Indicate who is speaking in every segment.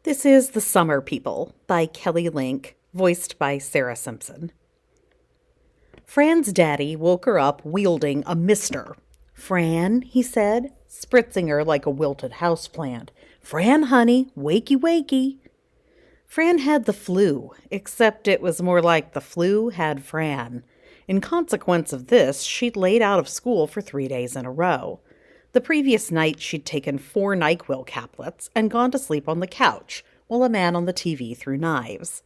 Speaker 1: This is The Summer People by Kelly Link, voiced by Sarah Simpson. Fran's daddy woke her up wielding a mister. "Fran," he said, spritzing her like a wilted houseplant. "Fran, honey, wakey wakey." Fran had the flu, except it was more like the flu had Fran. In consequence of this, she'd laid out of school for 3 days in a row. The previous night, she'd taken 4 NyQuil caplets and gone to sleep on the couch while a man on the TV threw knives.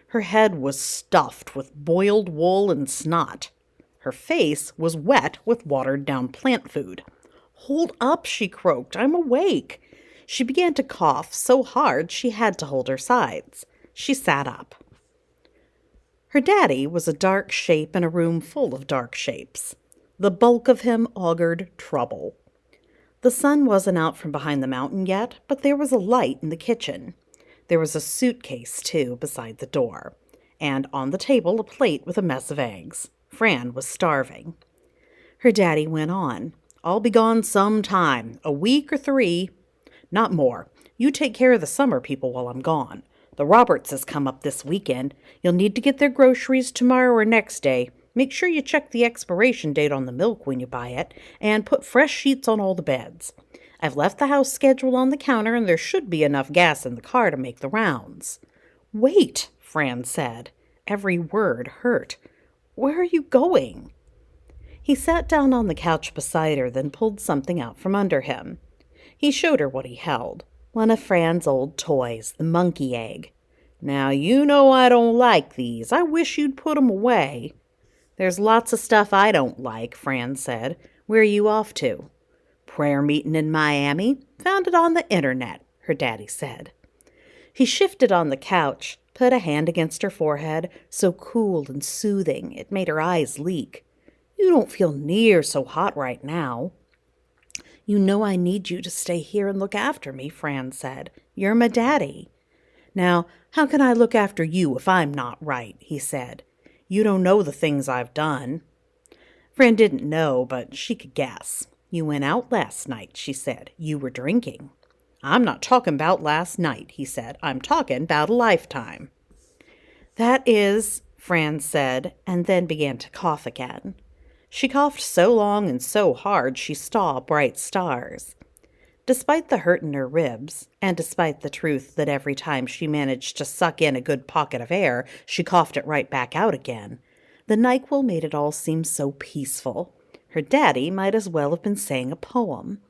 Speaker 1: Her head was stuffed with boiled wool and snot. Her face was wet with watered-down plant food. "Hold up," she croaked. "I'm awake." She began to cough so hard she had to hold her sides. She sat up. Her daddy was a dark shape in a room full of dark shapes. The bulk of him augured trouble. The sun wasn't out from behind the mountain yet, but there was a light in the kitchen. There was a suitcase, too, beside the door, and on the table a plate with a mess of eggs. Fran was starving. Her daddy went on. "I'll be gone some time, a week or 3. Not more. You take care of the summer people while I'm gone. The Robertses come up this weekend. You'll need to get their groceries tomorrow or next day. Make sure you check the expiration date on the milk when you buy it, and put fresh sheets on all the beds. I've left the house schedule on the counter, and there should be enough gas in the car to make the rounds." "Wait," Fran said. Every word hurt. "Where are you going?" He sat down on the couch beside her, then pulled something out from under him. He showed her what he held. One of Fran's old toys, the monkey egg. "Now, you know I don't like these. I wish you'd put 'em away." "There's lots of stuff I don't like," Fran said. "Where are you off to?" "Prayer meeting in Miami. Found it on the internet," her daddy said. He shifted on the couch, put a hand against her forehead, so cool and soothing it made her eyes leak. "You don't feel near so hot right now." "You know I need you to stay here and look after me," Fran said. "You're my daddy." "Now, how can I look after you if I'm not right?" he said. "You don't know the things I've done." Fran didn't know, but she could guess. "You went out last night," she said. "You were drinking." "I'm not talking about last night," he said. "I'm talking about a lifetime." "That is," Fran said, and then began to cough again. She coughed so long and so hard she saw bright stars. Despite the hurt in her ribs, and despite the truth that every time she managed to suck in a good pocket of air, she coughed it right back out again, the NyQuil made it all seem so peaceful. Her daddy might as well have been saying a poem.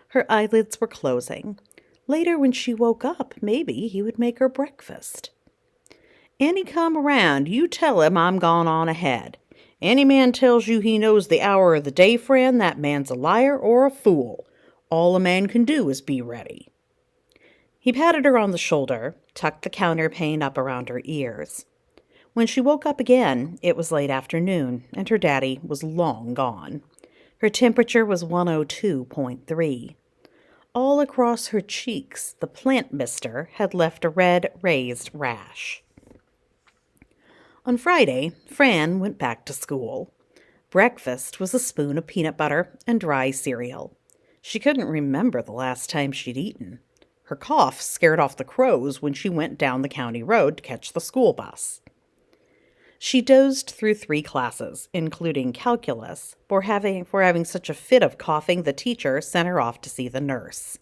Speaker 1: Her eyelids were closing. Later, when she woke up, maybe he would make her breakfast. "Any come around, you tell him I'm gone on ahead. Any man tells you he knows the hour of the day, Fran, that man's a liar or a fool. All a man can do is be ready." He patted her on the shoulder, tucked the counterpane up around her ears. When she woke up again, it was late afternoon, and her daddy was long gone. Her temperature was 102.3. All across her cheeks, the plant mister had left a red, raised rash. On Friday, Fran went back to school. Breakfast was a spoon of peanut butter and dry cereal. She couldn't remember the last time she'd eaten. Her cough scared off the crows when she went down the county road to catch the school bus. She dozed through 3 classes, including calculus, for having such a fit of coughing the teacher sent her off to see the nurse.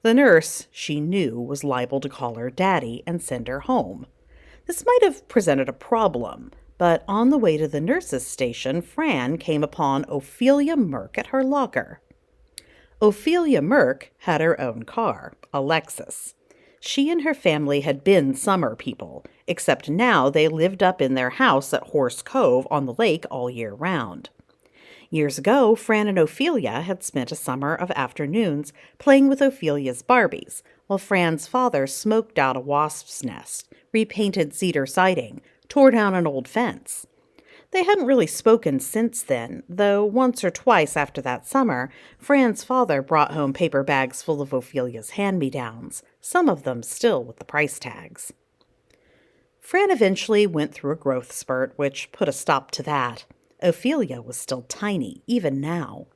Speaker 1: The nurse, she knew, was liable to call her daddy and send her home. This might have presented a problem, but on the way to the nurse's station, Fran came upon Ophelia Merk at her locker. Ophelia Merk had her own car, a Lexus. She and her family had been summer people, except now they lived up in their house at Horse Cove on the lake all year round. Years ago, Fran and Ophelia had spent a summer of afternoons playing with Ophelia's Barbies, while Fran's father smoked out a wasp's nest, repainted cedar siding, tore down an old fence. They hadn't really spoken since then, though once or twice after that summer, Fran's father brought home paper bags full of Ophelia's hand-me-downs, some of them still with the price tags. Fran eventually went through a growth spurt, which put a stop to that. Ophelia was still tiny, even now.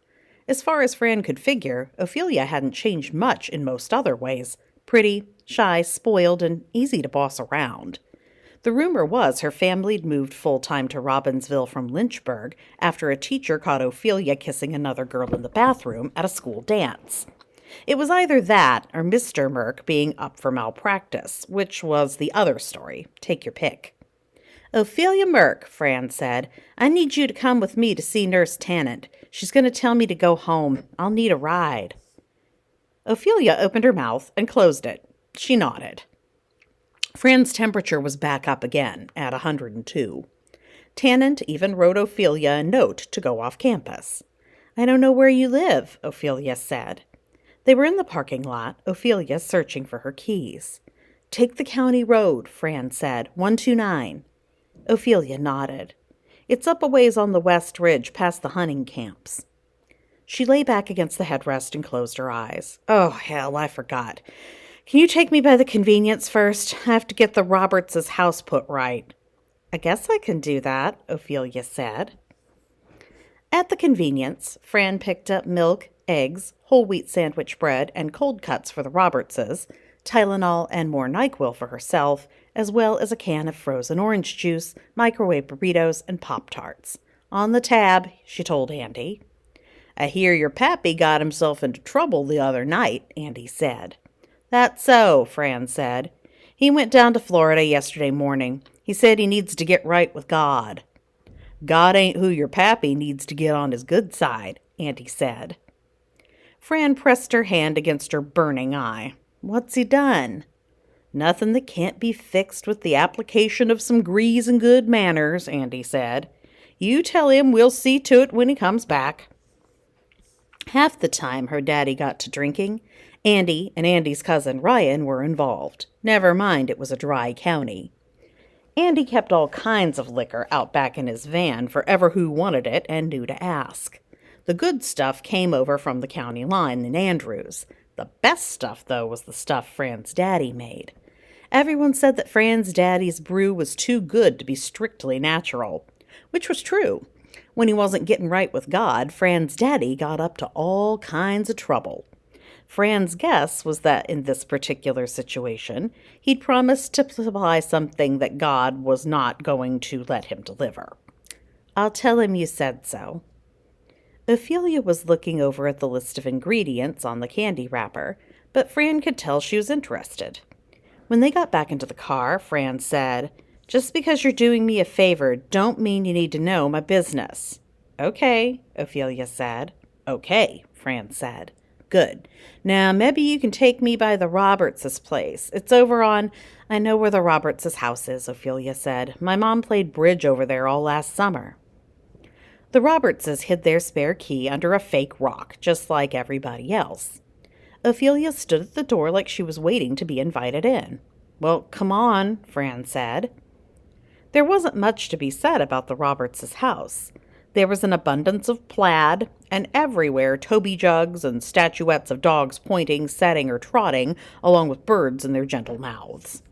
Speaker 1: As far as Fran could figure, Ophelia hadn't changed much in most other ways, Pretty, shy, spoiled, and easy to boss around. The rumor was her family'd moved full-time to Robbinsville from Lynchburg after a teacher caught Ophelia kissing another girl in the bathroom at a school dance. It was either that or Mr. Merck being up for malpractice, which was the other story. Take your pick. "Ophelia Merck," Fran said, "I need you to come with me to see Nurse Tannant. She's going to tell me to go home. I'll need a ride." Ophelia opened her mouth and closed it. She nodded. Fran's temperature was back up again at 102. Tannant even wrote Ophelia a note to go off campus. "I don't know where you live," Ophelia said. They were in the parking lot, Ophelia searching for her keys. "Take the county road," Fran said, 129. Ophelia nodded. "It's up a ways on the west ridge past the hunting camps." She lay back against the headrest and closed her eyes. "Oh, hell, I forgot. Can you take me by the convenience first? I have to get the Roberts' house put right." "I guess I can do that," Ophelia said. At the convenience, Fran picked up milk, eggs, whole wheat sandwich bread, and cold cuts for the Robertses, Tylenol and more NyQuil for herself, as well as a can of frozen orange juice, microwave burritos, and Pop-Tarts. "On the tab," she told Andy. "I hear your pappy got himself into trouble the other night," Andy said. "That's so," Fran said. "He went down to Florida yesterday morning. He said he needs to get right with God." "God ain't who your pappy needs to get on his good side," Andy said. Fran pressed her hand against her burning eye. "What's he done?" "Nothing that can't be fixed with the application of some grease and good manners," Andy said. "You tell him we'll see to it when he comes back." Half the time her daddy got to drinking, Andy and Andy's cousin Ryan were involved. Never mind it was a dry county. Andy kept all kinds of liquor out back in his van for ever who wanted it and knew to ask. The good stuff came over from the county line in Andrews. The best stuff, though, was the stuff Fran's daddy made. Everyone said that Fran's daddy's brew was too good to be strictly natural, which was true. When he wasn't getting right with God, Fran's daddy got up to all kinds of trouble. Fran's guess was that in this particular situation, he'd promised to supply something that God was not going to let him deliver. "I'll tell him you said so." Ophelia was looking over at the list of ingredients on the candy wrapper, but Fran could tell she was interested. When they got back into the car, Fran said, "Just because you're doing me a favor don't mean you need to know my business." "Okay," Ophelia said. "Okay," Fran said. "Good. Now, maybe you can take me by the Roberts' place. It's over on—" "I know where the Roberts' house is," Ophelia said. "My mom played bridge over there all last summer." The Robertses hid their spare key under a fake rock, just like everybody else. Ophelia stood at the door like she was waiting to be invited in. "Well, come on," Fran said. There wasn't much to be said about the Roberts' house. There was an abundance of plaid, and everywhere Toby jugs and statuettes of dogs pointing, setting, or trotting, along with birds in their gentle mouths.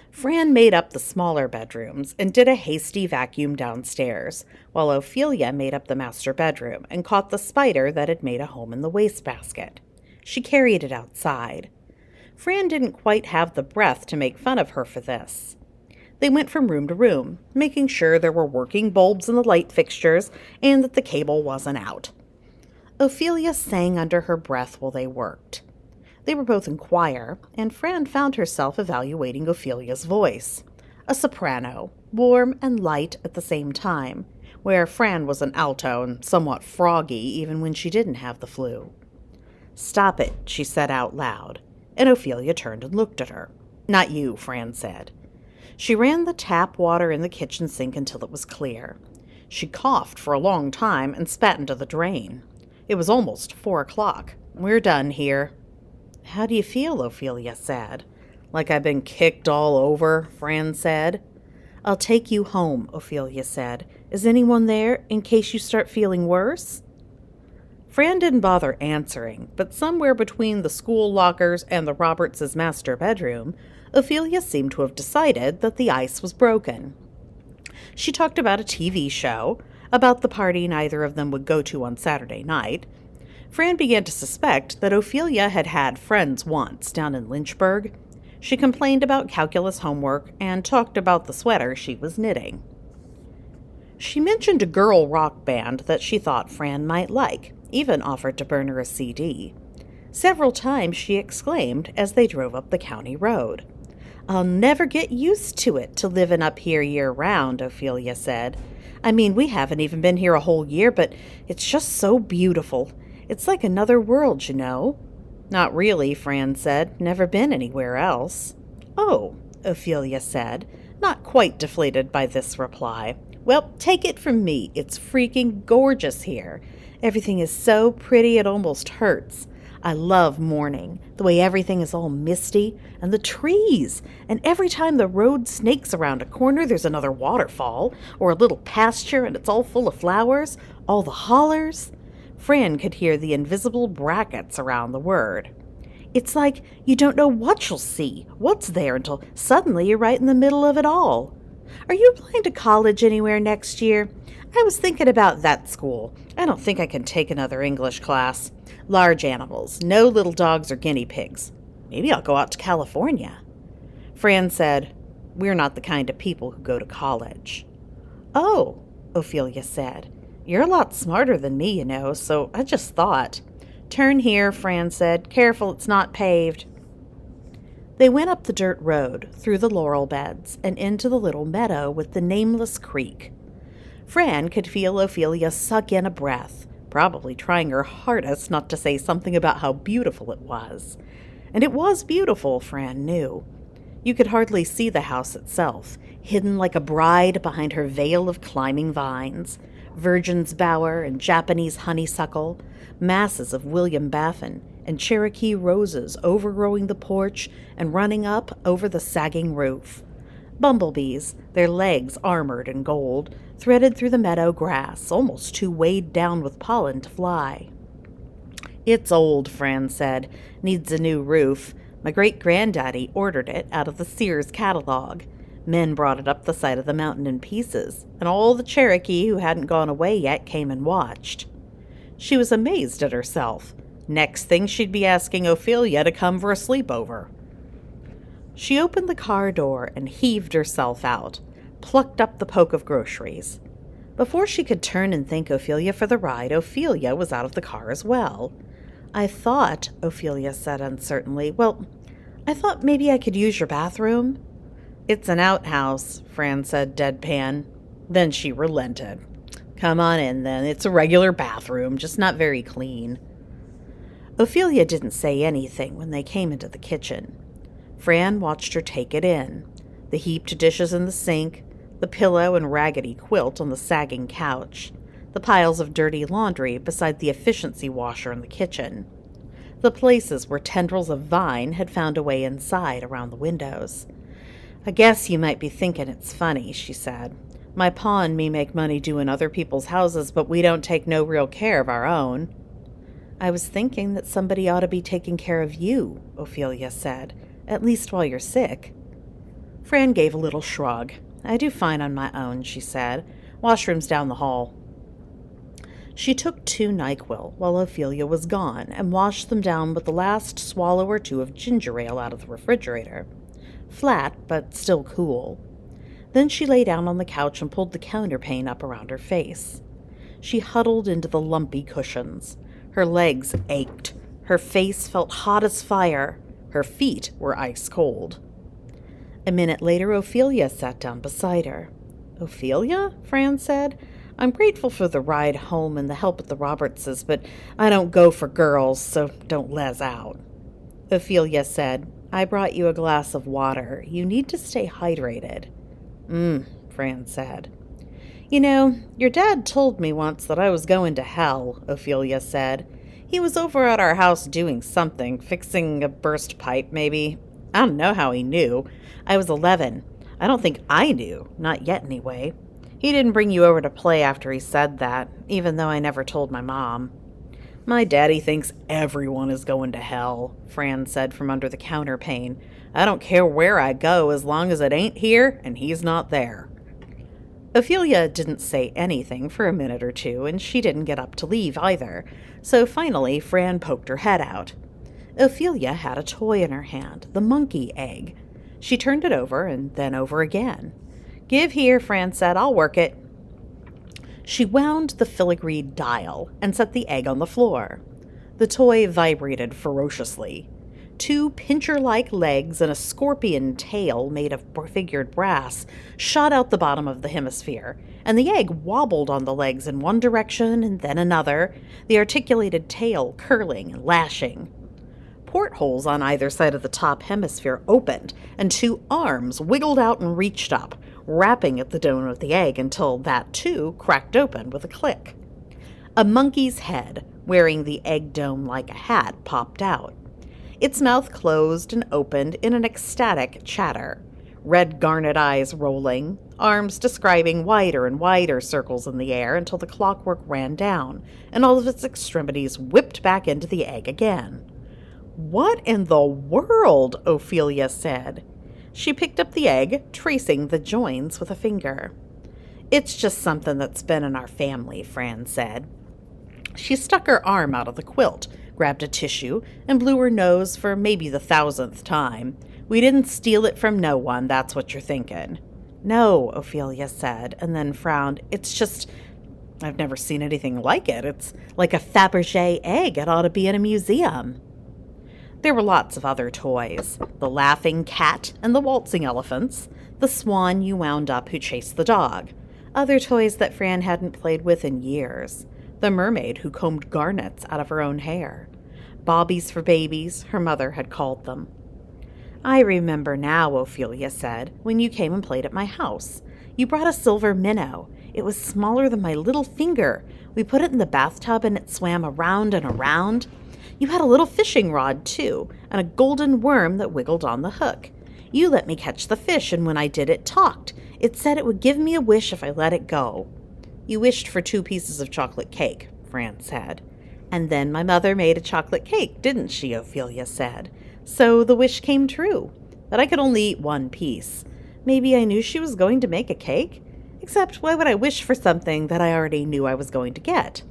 Speaker 1: Fran made up the smaller bedrooms and did a hasty vacuum downstairs, while Ophelia made up the master bedroom and caught the spider that had made a home in the wastebasket. She carried it outside. Fran didn't quite have the breath to make fun of her for this. They went from room to room, making sure there were working bulbs in the light fixtures and that the cable wasn't out. Ophelia sang under her breath while they worked. They were both in choir, and Fran found herself evaluating Ophelia's voice. A soprano, warm and light at the same time, where Fran was an alto and somewhat froggy even when she didn't have the flu. "Stop it," she said out loud, and Ophelia turned and looked at her. "Not you," Fran said. She ran the tap water in the kitchen sink until it was clear. She coughed for a long time and spat into the drain. It was almost 4 o'clock. "We're done here." "How do you feel?" Ophelia said. "Like I've been kicked all over," Fran said. "I'll take you home," Ophelia said. "Is anyone there in case you start feeling worse?" Fran didn't bother answering, but somewhere between the school lockers and the Roberts' master bedroom, Ophelia seemed to have decided that the ice was broken. She talked about a TV show, about the party neither of them would go to on Saturday night. Fran began to suspect that Ophelia had had friends once down in Lynchburg. She complained about calculus homework and talked about the sweater she was knitting. She mentioned a girl rock band that she thought Fran might like, even offered to burn her a CD. Several times she exclaimed as they drove up the county road. "I'll never get used to it, to living up here year-round," Ophelia said. "I mean, we haven't even been here a whole year, but it's just so beautiful. It's like another world, you know." "Not really," Fran said. "Never been anywhere else." "Oh," Ophelia said, not quite deflated by this reply. "Well, take it from me, it's freaking gorgeous here. Everything is so pretty it almost hurts. I love morning, the way everything is all misty, and the trees, and every time the road snakes around a corner there's another waterfall, or a little pasture and it's all full of flowers, all the hollers." Fran could hear the invisible brackets around the word. "It's like you don't know what you'll see, what's there, until suddenly you're right in the middle of it all. Are you applying to college anywhere next year? I was thinking about that school. I don't think I can take another English class. Large animals, no little dogs or guinea pigs. Maybe I'll go out to California." Fran said, "We're not the kind of people who go to college." "Oh," Ophelia said. "You're a lot smarter than me, you know, so I just thought." "Turn here," Fran said. "Careful, it's not paved." They went up the dirt road, through the laurel beds, and into the little meadow with the nameless creek. Fran could feel Ophelia suck in a breath, probably trying her hardest not to say something about how beautiful it was. And it was beautiful, Fran knew. You could hardly see the house itself, hidden like a bride behind her veil of climbing vines, virgin's bower and Japanese honeysuckle, masses of William Baffin and Cherokee roses overgrowing the porch and running up over the sagging roof. Bumblebees, their legs armored in gold, threaded through the meadow grass, almost too weighed down with pollen to fly. "It's old," Fran said. "Needs a new roof. My great-granddaddy ordered it out of the Sears catalog. Men brought it up the side of the mountain in pieces, and all the Cherokee who hadn't gone away yet came and watched." She was amazed at herself. Next thing, she'd be asking Ophelia to come for a sleepover. She opened the car door and heaved herself out, plucked up the poke of groceries. Before she could turn and thank Ophelia for the ride, Ophelia was out of the car as well. "I thought," Ophelia said uncertainly, I thought maybe I could use your bathroom." "It's an outhouse," Fran said deadpan. Then she relented. "Come on in, then. It's a regular bathroom, just not very clean." Ophelia didn't say anything when they came into the kitchen. Fran watched her take it in. The heaped dishes in the sink, the pillow and raggedy quilt on the sagging couch, the piles of dirty laundry beside the efficiency washer in the kitchen, the places where tendrils of vine had found a way inside around the windows. "I guess you might be thinking it's funny," she said. "My pa and me make money doing other people's houses, but we don't take no real care of our own." "I was thinking that somebody ought to be taking care of you," Ophelia said, "at least while you're sick." Fran gave a little shrug. "I do fine on my own," she said. "Washroom's down the hall." She took 2 NyQuil while Ophelia was gone and washed them down with the last swallow or two of ginger ale out of the refrigerator. Flat, but still cool. Then she lay down on the couch and pulled the counterpane up around her face. She huddled into the lumpy cushions. Her legs ached. Her face felt hot as fire. Her feet were ice cold. A minute later, Ophelia sat down beside her. "Ophelia?" Fran said. "I'm grateful for the ride home and the help at the Robertses, but I don't go for girls, so don't les out." Ophelia said, "I brought you a glass of water. You need to stay hydrated." Fran said. "You know, your dad told me once that I was going to hell," Ophelia said. "He was over at our house doing something, fixing a burst pipe, maybe. I don't know how he knew. I was 11. I don't think I knew, not yet anyway. He didn't bring you over to play after he said that, even though I never told my mom." "My daddy thinks everyone is going to hell," Fran said from under the counterpane. "I don't care where I go as long as it ain't here and he's not there." Ophelia didn't say anything for a minute or two, and she didn't get up to leave either, so finally Fran poked her head out. Ophelia had a toy in her hand, the monkey egg. She turned it over and then over again. "Give here," Fran said. "I'll work it." She wound the filigreed dial and set the egg on the floor. The toy vibrated ferociously. Two pincher-like legs and a scorpion tail made of figured brass shot out the bottom of the hemisphere, and the egg wobbled on the legs in one direction and then another, the articulated tail curling and lashing. Portholes on either side of the top hemisphere opened, and two arms wiggled out and reached up, rapping at the dome of the egg until that, too, cracked open with a click. A monkey's head, wearing the egg dome like a hat, popped out. Its mouth closed and opened in an ecstatic chatter, red garnet eyes rolling, arms describing wider and wider circles in the air until the clockwork ran down, and all of its extremities whipped back into the egg again. "What in the world?" Ophelia said. She picked up the egg, tracing the joins with a finger. "It's just something that's been in our family," Fran said. She stuck her arm out of the quilt, grabbed a tissue, and blew her nose for maybe the 1,000th time. "We didn't steal it from no one, that's what you're thinking." "No," Ophelia said, and then frowned. "It's just, I've never seen anything like it. It's like a Fabergé egg. It ought to be in a museum." There were lots of other toys, the laughing cat and the waltzing elephants, the swan you wound up who chased the dog, other toys that Fran hadn't played with in years, the mermaid who combed garnets out of her own hair, bobbies for babies, her mother had called them. "I remember now," Ophelia said, "when you came and played at my house. You brought a silver minnow. It was smaller than my little finger. We put it in the bathtub and it swam around and around. You had a little fishing rod, too, and a golden worm that wiggled on the hook. You let me catch the fish, and when I did, it talked. It said it would give me a wish if I let it go." "You wished for 2 pieces of chocolate cake," Fran said. "And then my mother made a chocolate cake, didn't she?" Ophelia said. "So the wish came true. But I could only eat 1 piece. Maybe I knew she was going to make a cake? Except, why would I wish for something that I already knew I was going to get?"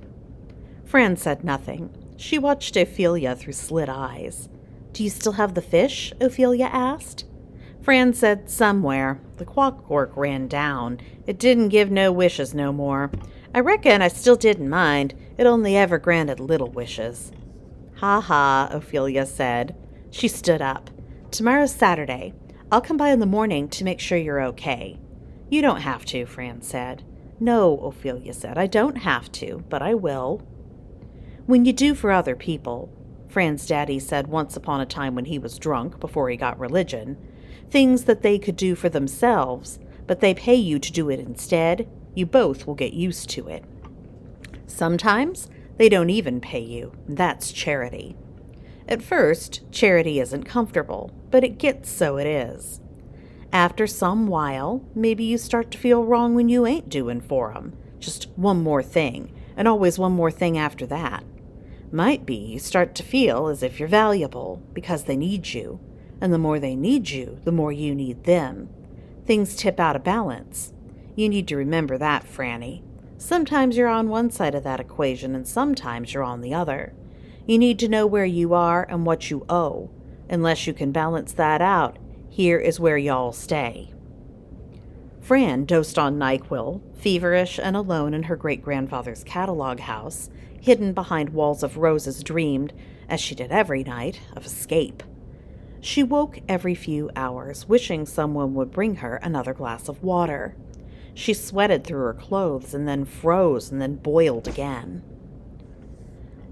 Speaker 1: Fran said nothing. She watched Ophelia through slit eyes. "Do you still have the fish?" Ophelia asked. Fran said, "Somewhere. The clockwork ran down. It didn't give no wishes no more. I reckon I still didn't mind. It only ever granted little wishes." "Ha ha," Ophelia said. She stood up. "Tomorrow's Saturday. I'll come by in the morning to make sure you're okay." "You don't have to," Fran said. "No," Ophelia said, "I don't have to, but I will." "When you do for other people," Fran's daddy said once upon a time when he was drunk before he got religion, "things that they could do for themselves, but they pay you to do it instead, you both will get used to it. Sometimes they don't even pay you. That's charity. At first, charity isn't comfortable, but it gets so it is. After some while, maybe you start to feel wrong when you ain't doing for 'em. Just one more thing, and always one more thing after that. Might be you start to feel as if you're valuable, because they need you. And the more they need you, the more you need them. Things tip out of balance. You need to remember that, Franny. Sometimes you're on one side of that equation, and sometimes you're on the other. You need to know where you are and what you owe. Unless you can balance that out, here is where y'all stay." Fran dosed on NyQuil, feverish and alone in her great-grandfather's catalog house, hidden behind walls of roses, dreamed, as she did every night, of escape. She woke every few hours, wishing someone would bring her another glass of water. She sweated through her clothes and then froze and then boiled again.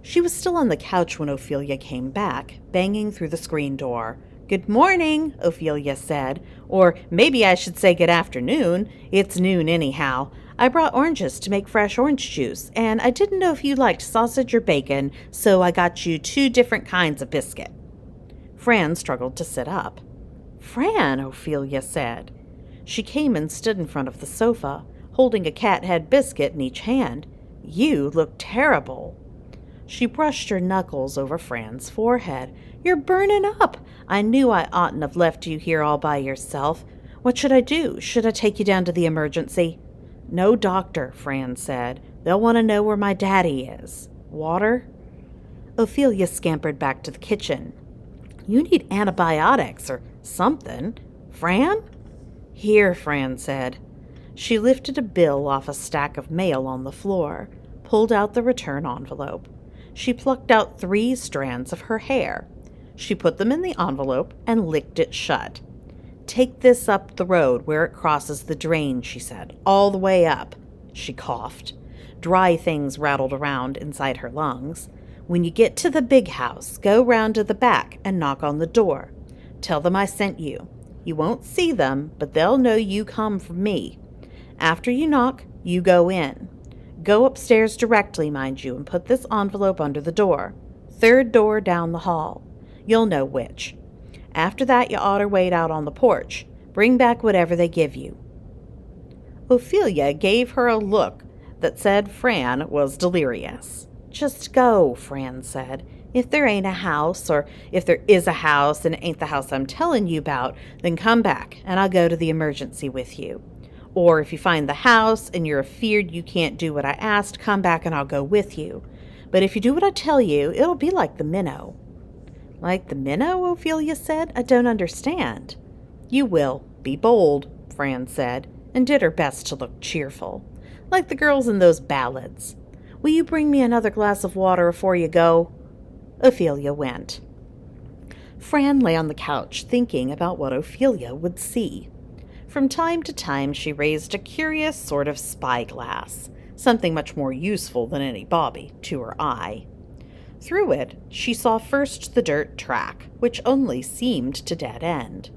Speaker 1: She was still on the couch when Ophelia came back, banging through the screen door. "Good morning," Ophelia said. "Or maybe I should say good afternoon. It's noon anyhow. I brought oranges to make fresh orange juice, and I didn't know if you liked sausage or bacon, so I got you 2 different kinds of biscuit." Fran struggled to sit up. "Fran," Ophelia said. She came and stood in front of the sofa, holding a cat-head biscuit in each hand. "You look terrible." She brushed her knuckles over Fran's forehead. "You're burning up. I knew I oughtn't have left you here all by yourself. What should I do? Should I take you down to the emergency?" No doctor, Fran said. They'll want to know where my daddy is. Water? Ophelia scampered back to the kitchen. You need antibiotics or something. Fran? Here, Fran said. She lifted a bill off a stack of mail on the floor, pulled out the return envelope. She plucked out 3 strands of her hair. She put them in the envelope and licked it shut. Take this up the road where it crosses the drain, she said, all the way up. She coughed. Dry things rattled around inside her lungs. When you get to the big house, go round to the back and knock on the door. Tell them I sent you. You won't see them, but they'll know you come from me. After you knock, you go in. Go upstairs directly, mind you, and put this envelope under the door. 3rd door down the hall. You'll know which. After that, you ought to wait out on the porch. Bring back whatever they give you. Ophelia gave her a look that said Fran was delirious. Just go, Fran said. If there ain't a house, or if there is a house and it ain't the house I'm telling you about, then come back and I'll go to the emergency with you. Or if you find the house and you're afeard you can't do what I asked, come back and I'll go with you. But if you do what I tell you, it'll be like the minnow. Like the minnow, Ophelia said. I don't understand. You will. Be bold, Fran said, and did her best to look cheerful. Like the girls in those ballads. Will you bring me another glass of water afore you go? Ophelia went. Fran lay on the couch thinking about what Ophelia would see. From time to time she raised a curious sort of spyglass, something much more useful than any bobby, to her eye. Through it she saw first the dirt track, which only seemed to dead end.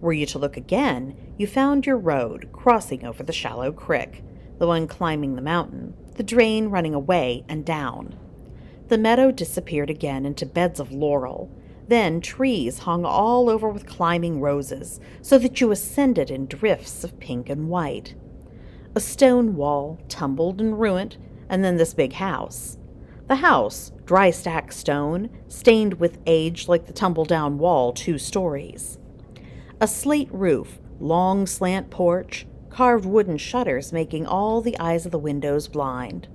Speaker 1: Were you to look again, you found your road crossing over the shallow creek, the one climbing the mountain, the drain running away and down. The meadow disappeared again into beds of laurel. Then trees hung all over with climbing roses, so that you ascended in drifts of pink and white. A stone wall tumbled and ruined, and then this big house. The house, dry stack stone, stained with age like the tumble-down wall 2 stories. A slate roof, long slant porch, carved wooden shutters making all the eyes of the windows blind.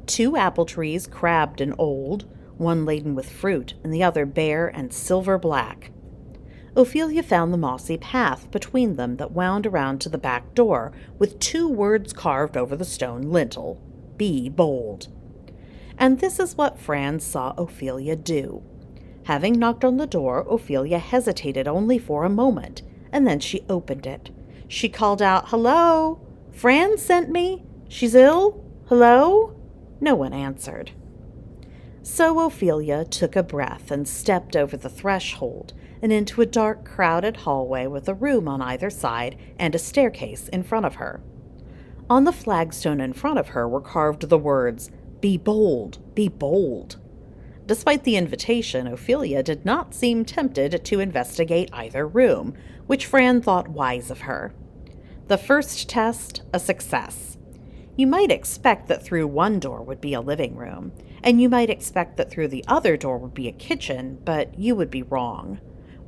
Speaker 1: 2 apple trees, crabbed and old, one laden with fruit and the other bare and silver black. Ophelia found the mossy path between them that wound around to the back door, with 2 words carved over the stone lintel, "Be bold." And this is what Fran saw Ophelia do. Having knocked on the door, Ophelia hesitated only for a moment, and then she opened it. She called out, "Hello? Fran sent me? She's ill? Hello?" No one answered. So Ophelia took a breath and stepped over the threshold and into a dark, crowded hallway with a room on either side and a staircase in front of her. On the flagstone in front of her were carved the words, "Be bold, be bold." Despite the invitation, Ophelia did not seem tempted to investigate either room, which Fran thought wise of her. The first test, a success. You might expect that through one door would be a living room, and you might expect that through the other door would be a kitchen, but you would be wrong.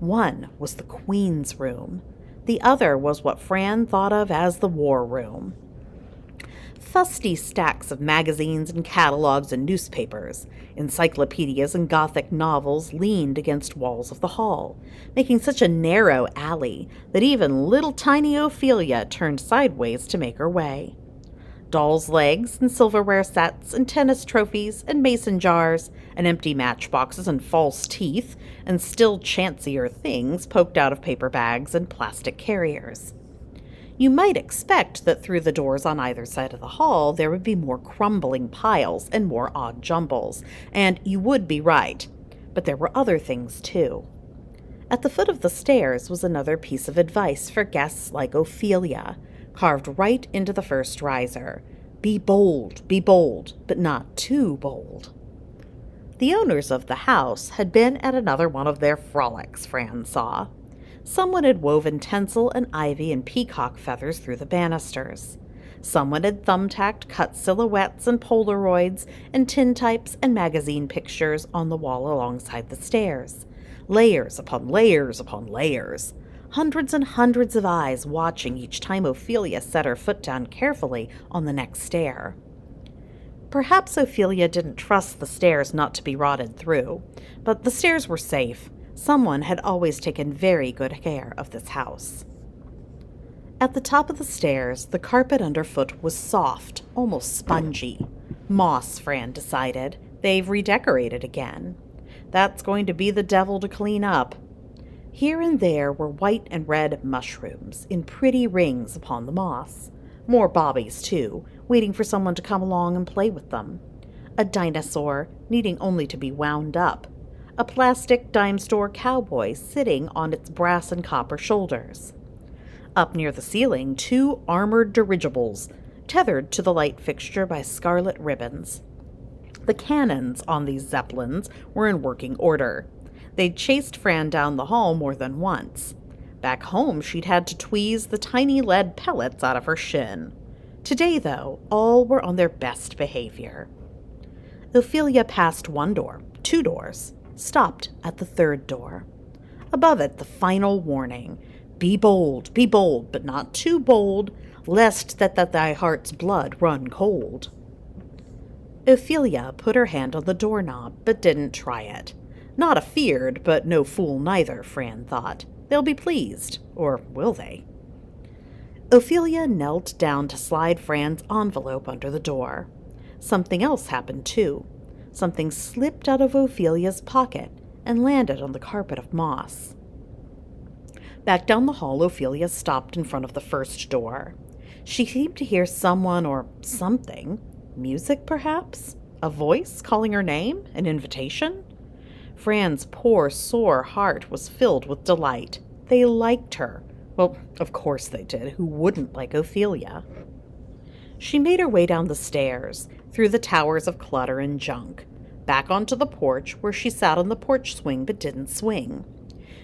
Speaker 1: One was the Queen's room. The other was what Fran thought of as the war room. Fusty stacks of magazines and catalogs and newspapers, encyclopedias and Gothic novels leaned against walls of the hall, making such a narrow alley that even little tiny Ophelia turned sideways to make her way. Doll's legs and silverware sets and tennis trophies and mason jars and empty matchboxes and false teeth and still chancier things poked out of paper bags and plastic carriers. You might expect that through the doors on either side of the hall there would be more crumbling piles and more odd jumbles, and you would be right. But there were other things, too. At the foot of the stairs was another piece of advice for guests like Ophelia, carved right into the first riser. Be bold, but not too bold. The owners of the house had been at another one of their frolics, Fran saw. Someone had woven tinsel and ivy and peacock feathers through the banisters. Someone had thumbtacked cut silhouettes and Polaroids and tintypes and magazine pictures on the wall alongside the stairs. Layers upon layers upon layers. hundreds and hundreds of eyes watching each time Ophelia set her foot down carefully on the next stair. Perhaps Ophelia didn't trust the stairs not to be rotted through, but the stairs were safe. Someone had always taken very good care of this house. At the top of the stairs, the carpet underfoot was soft, almost spongy. Moss, Fran decided. They've redecorated again. That's going to be the devil to clean up. Here and there were white and red mushrooms in pretty rings upon the moss. More bobbies, too, waiting for someone to come along and play with them. A dinosaur needing only to be wound up. A plastic dime store cowboy sitting on its brass and copper shoulders. Up near the ceiling, 2 armored dirigibles, tethered to the light fixture by scarlet ribbons. The cannons on these zeppelins were in working order. They'd chased Fran down the hall more than once. Back home, she'd had to tweeze the tiny lead pellets out of her shin. Today, though, all were on their best behavior. Ophelia passed 1 door, 2 doors, stopped at the 3rd door. Above it, the final warning. Be bold, but not too bold, lest that thy heart's blood run cold. Ophelia put her hand on the doorknob, but didn't try it. Not afeard, but no fool neither, Fran thought. They'll be pleased, or will they? Ophelia knelt down to slide Fran's envelope under the door. Something else happened, too. Something slipped out of Ophelia's pocket and landed on the carpet of moss. Back down the hall, Ophelia stopped in front of the first door. She seemed to hear someone or something. Music, perhaps? A voice calling her name? An invitation? Fran's poor, sore heart was filled with delight. They liked her. Well, of course they did. Who wouldn't like Ophelia? She made her way down the stairs, through the towers of clutter and junk, back onto the porch where she sat on the porch swing but didn't swing.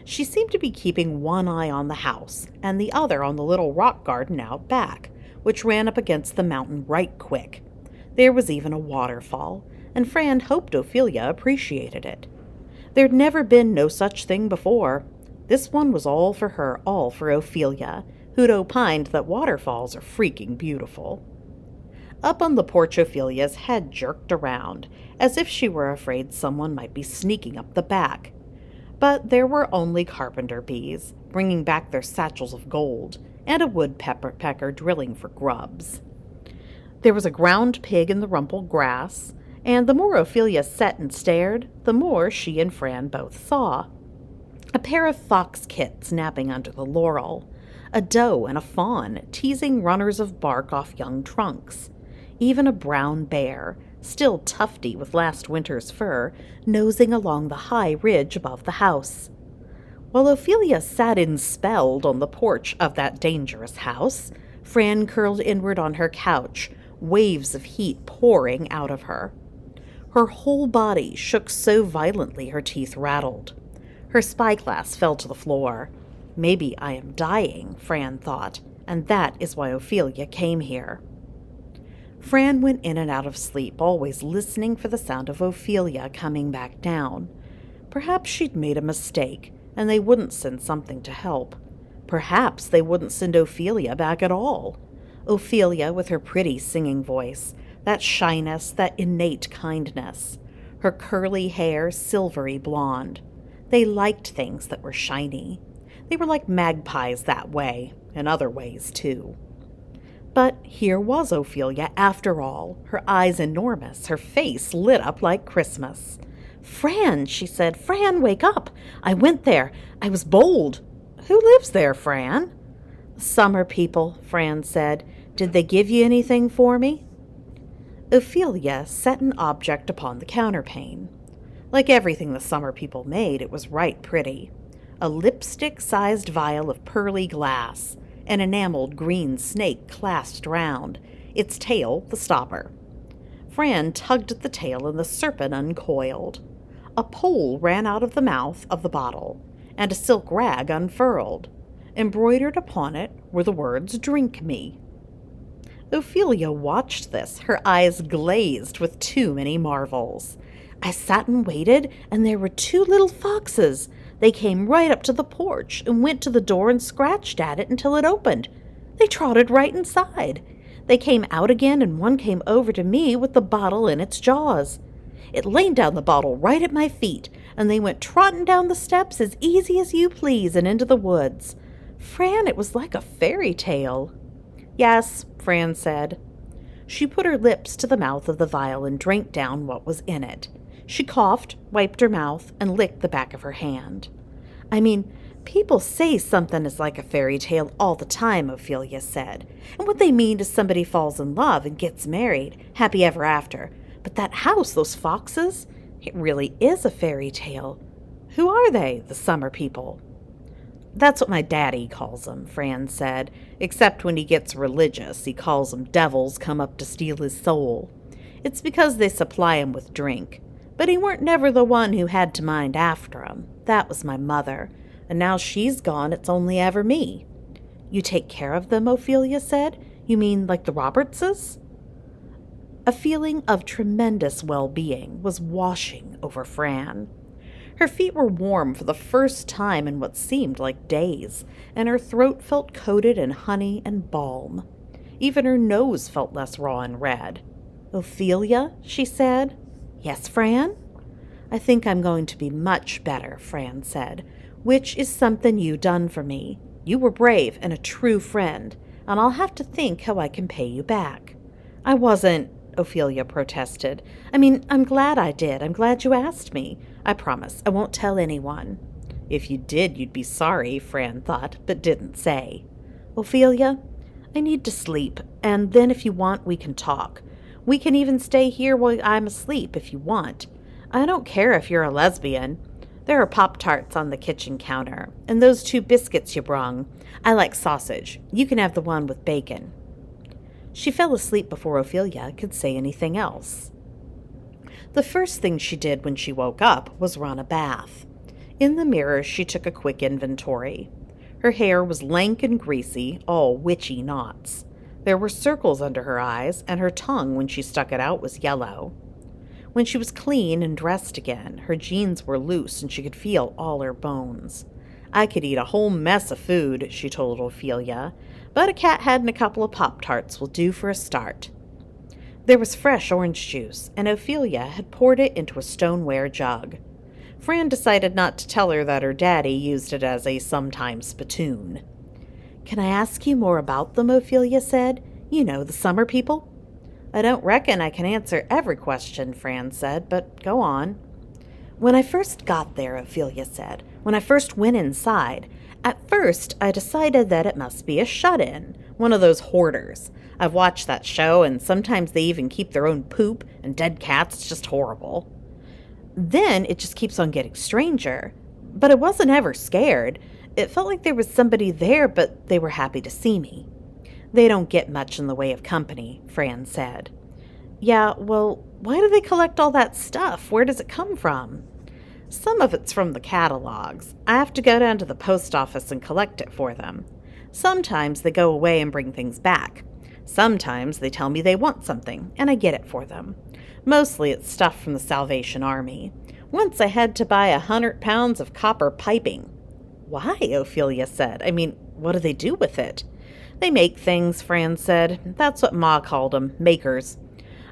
Speaker 1: She seemed to be keeping one eye on the house and the other on the little rock garden out back, which ran up against the mountain right quick. There was even a waterfall, and Fran hoped Ophelia appreciated it. There'd never been no such thing before. This one was all for her, all for Ophelia, who'd opined that waterfalls are freaking beautiful. Up on the porch, Ophelia's head jerked around, as if she were afraid someone might be sneaking up the back. But there were only carpenter bees, bringing back their satchels of gold, and a woodpecker drilling for grubs. There was a ground pig in the rumpled grass, and the more Ophelia sat and stared, the more she and Fran both saw. A pair of fox kits napping under the laurel, a doe and a fawn teasing runners of bark off young trunks, even a brown bear, still tufty with last winter's fur, nosing along the high ridge above the house. While Ophelia sat enspelled on the porch of that dangerous house, Fran curled inward on her couch, waves of heat pouring out of her. Her whole body shook so violently her teeth rattled. Her spyglass fell to the floor. Maybe I am dying, Fran thought, and that is why Ophelia came here. Fran went in and out of sleep, always listening for the sound of Ophelia coming back down. Perhaps she'd made a mistake, and they wouldn't send something to help. Perhaps they wouldn't send Ophelia back at all. Ophelia with her pretty singing voice, that shyness, that innate kindness. Her curly hair silvery blonde. They liked things that were shiny. They were like magpies that way, in other ways, too. But here was Ophelia, after all, her eyes enormous, her face lit up like Christmas. "Fran," she said, "Fran, wake up! I went there. I was bold." "Who lives there, Fran?" "Summer people," Fran said. "Did they give you anything for me?" Ophelia set an object upon the counterpane. Like everything the summer people made, it was right pretty. A lipstick-sized vial of pearly glass, an enameled green snake clasped round, its tail the stopper. Fran tugged at the tail and the serpent uncoiled. A pole ran out of the mouth of the bottle, and a silk rag unfurled. Embroidered upon it were the words, "Drink me." Ophelia watched this, her eyes glazed with too many marvels. "I sat and waited, and there were 2 little foxes. They came right up to the porch and went to the door and scratched at it until it opened. They trotted right inside. They came out again, and one came over to me with the bottle in its jaws. It laid down the bottle right at my feet, and they went trotting down the steps as easy as you please and into the woods. Fran, it was like a fairy tale. Yes, Fran said. She put her lips to the mouth of the vial and drank down what was in it. She coughed, wiped her mouth, and licked the back of her hand. I mean, people say something is like a fairy tale all the time, Ophelia said. And what they mean is somebody falls in love and gets married, happy ever after. But that house, those foxes, it really is a fairy tale. Who are they, the summer people? That's what my daddy calls them, Fran said, except when he gets religious, he calls them devils come up to steal his soul. It's because they supply him with drink. But he weren't never the one who had to mind after him. That was my mother, and now she's gone, it's only ever me. You take care of them, Ophelia said. You mean like the Robertses? A feeling of tremendous well-being was washing over Fran. Her feet were warm for the first time in what seemed like days, and her throat felt coated in honey and balm. Even her nose felt less raw and red. Ophelia, she said. Yes, Fran? I think I'm going to be much better, Fran said, which is something you done for me. You were brave and a true friend, and I'll have to think how I can pay you back. I wasn't, Ophelia protested. I mean, I'm glad I did. I'm glad you asked me. I promise I won't tell anyone. If you did, you'd be sorry, Fran thought, but didn't say. Ophelia, I need to sleep, and then if you want, we can talk. We can even stay here while I'm asleep if you want. I don't care if you're a lesbian. There are Pop-Tarts on the kitchen counter, and those 2 biscuits you brung. I like sausage. You can have the one with bacon. She fell asleep before Ophelia could say anything else. The first thing she did when she woke up was run a bath. In the mirror, she took a quick inventory. Her hair was lank and greasy, all witchy knots. There were circles under her eyes, and her tongue, when she stuck it out, was yellow. When she was clean and dressed again, her jeans were loose and she could feel all her bones. I could eat a whole mess of food, she told Ophelia, but a cat head and a couple of Pop-Tarts will do for a start. There was fresh orange juice, and Ophelia had poured it into a stoneware jug. Fran decided not to tell her that her daddy used it as a sometime spittoon. Can I ask you more about them, Ophelia said. You know, the summer people. I don't reckon I can answer every question, Fran said, but go on. When I first got there, Ophelia said, when I first went inside, at first I decided that it must be a shut-in, one of those hoarders. I've watched that show, and sometimes they even keep their own poop and dead cats. It's just horrible. Then it just keeps on getting stranger. But I wasn't ever scared. It felt like there was somebody there, but they were happy to see me. They don't get much in the way of company, Fran said. Yeah, well, why do they collect all that stuff? Where does it come from? Some of it's from the catalogs. I have to go down to the post office and collect it for them. Sometimes they go away and bring things back. Sometimes they tell me they want something, and I get it for them. Mostly it's stuff from the Salvation Army. Once I had to buy 100 pounds of copper piping. Why? Ophelia said. I mean, what do they do with it? They make things, Fran said. That's what Ma called them, makers.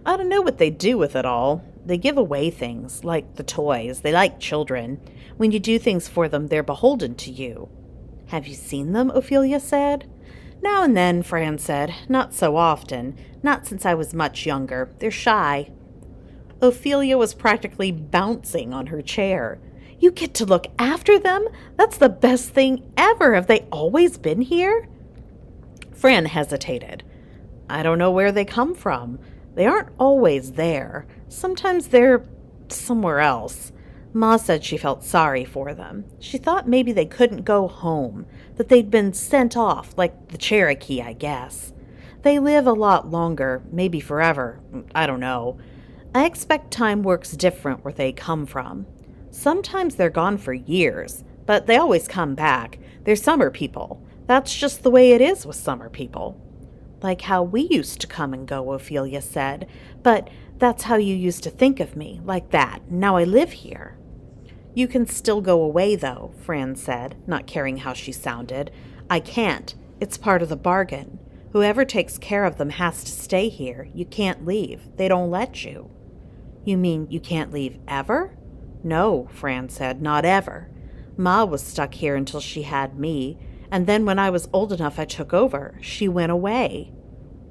Speaker 1: I don't know what they do with it all. They give away things, like the toys. They like children. When you do things for them, they're beholden to you. Have you seen them? Ophelia said. Now and then, Fran said. Not so often. Not since I was much younger. They're shy. Ophelia was practically bouncing on her chair. You get to look after them? That's the best thing ever. Have they always been here? Fran hesitated. I don't know where they come from. They aren't always there. Sometimes they're somewhere else. Ma said she felt sorry for them. She thought maybe they couldn't go home, that they'd been sent off, like the Cherokee, I guess. They live a lot longer, maybe forever. I don't know. I expect time works different where they come from. Sometimes they're gone for years, but they always come back. They're summer people. That's just the way it is with summer people. Like how we used to come and go, Ophelia said. But that's how you used to think of me, like that. Now I live here. You can still go away, though, Fran said, not caring how she sounded. I can't. It's part of the bargain. Whoever takes care of them has to stay here. You can't leave. They don't let you. You mean you can't leave ever? No, Fran said, not ever. Ma was stuck here until she had me, and then when I was old enough I took over. She went away.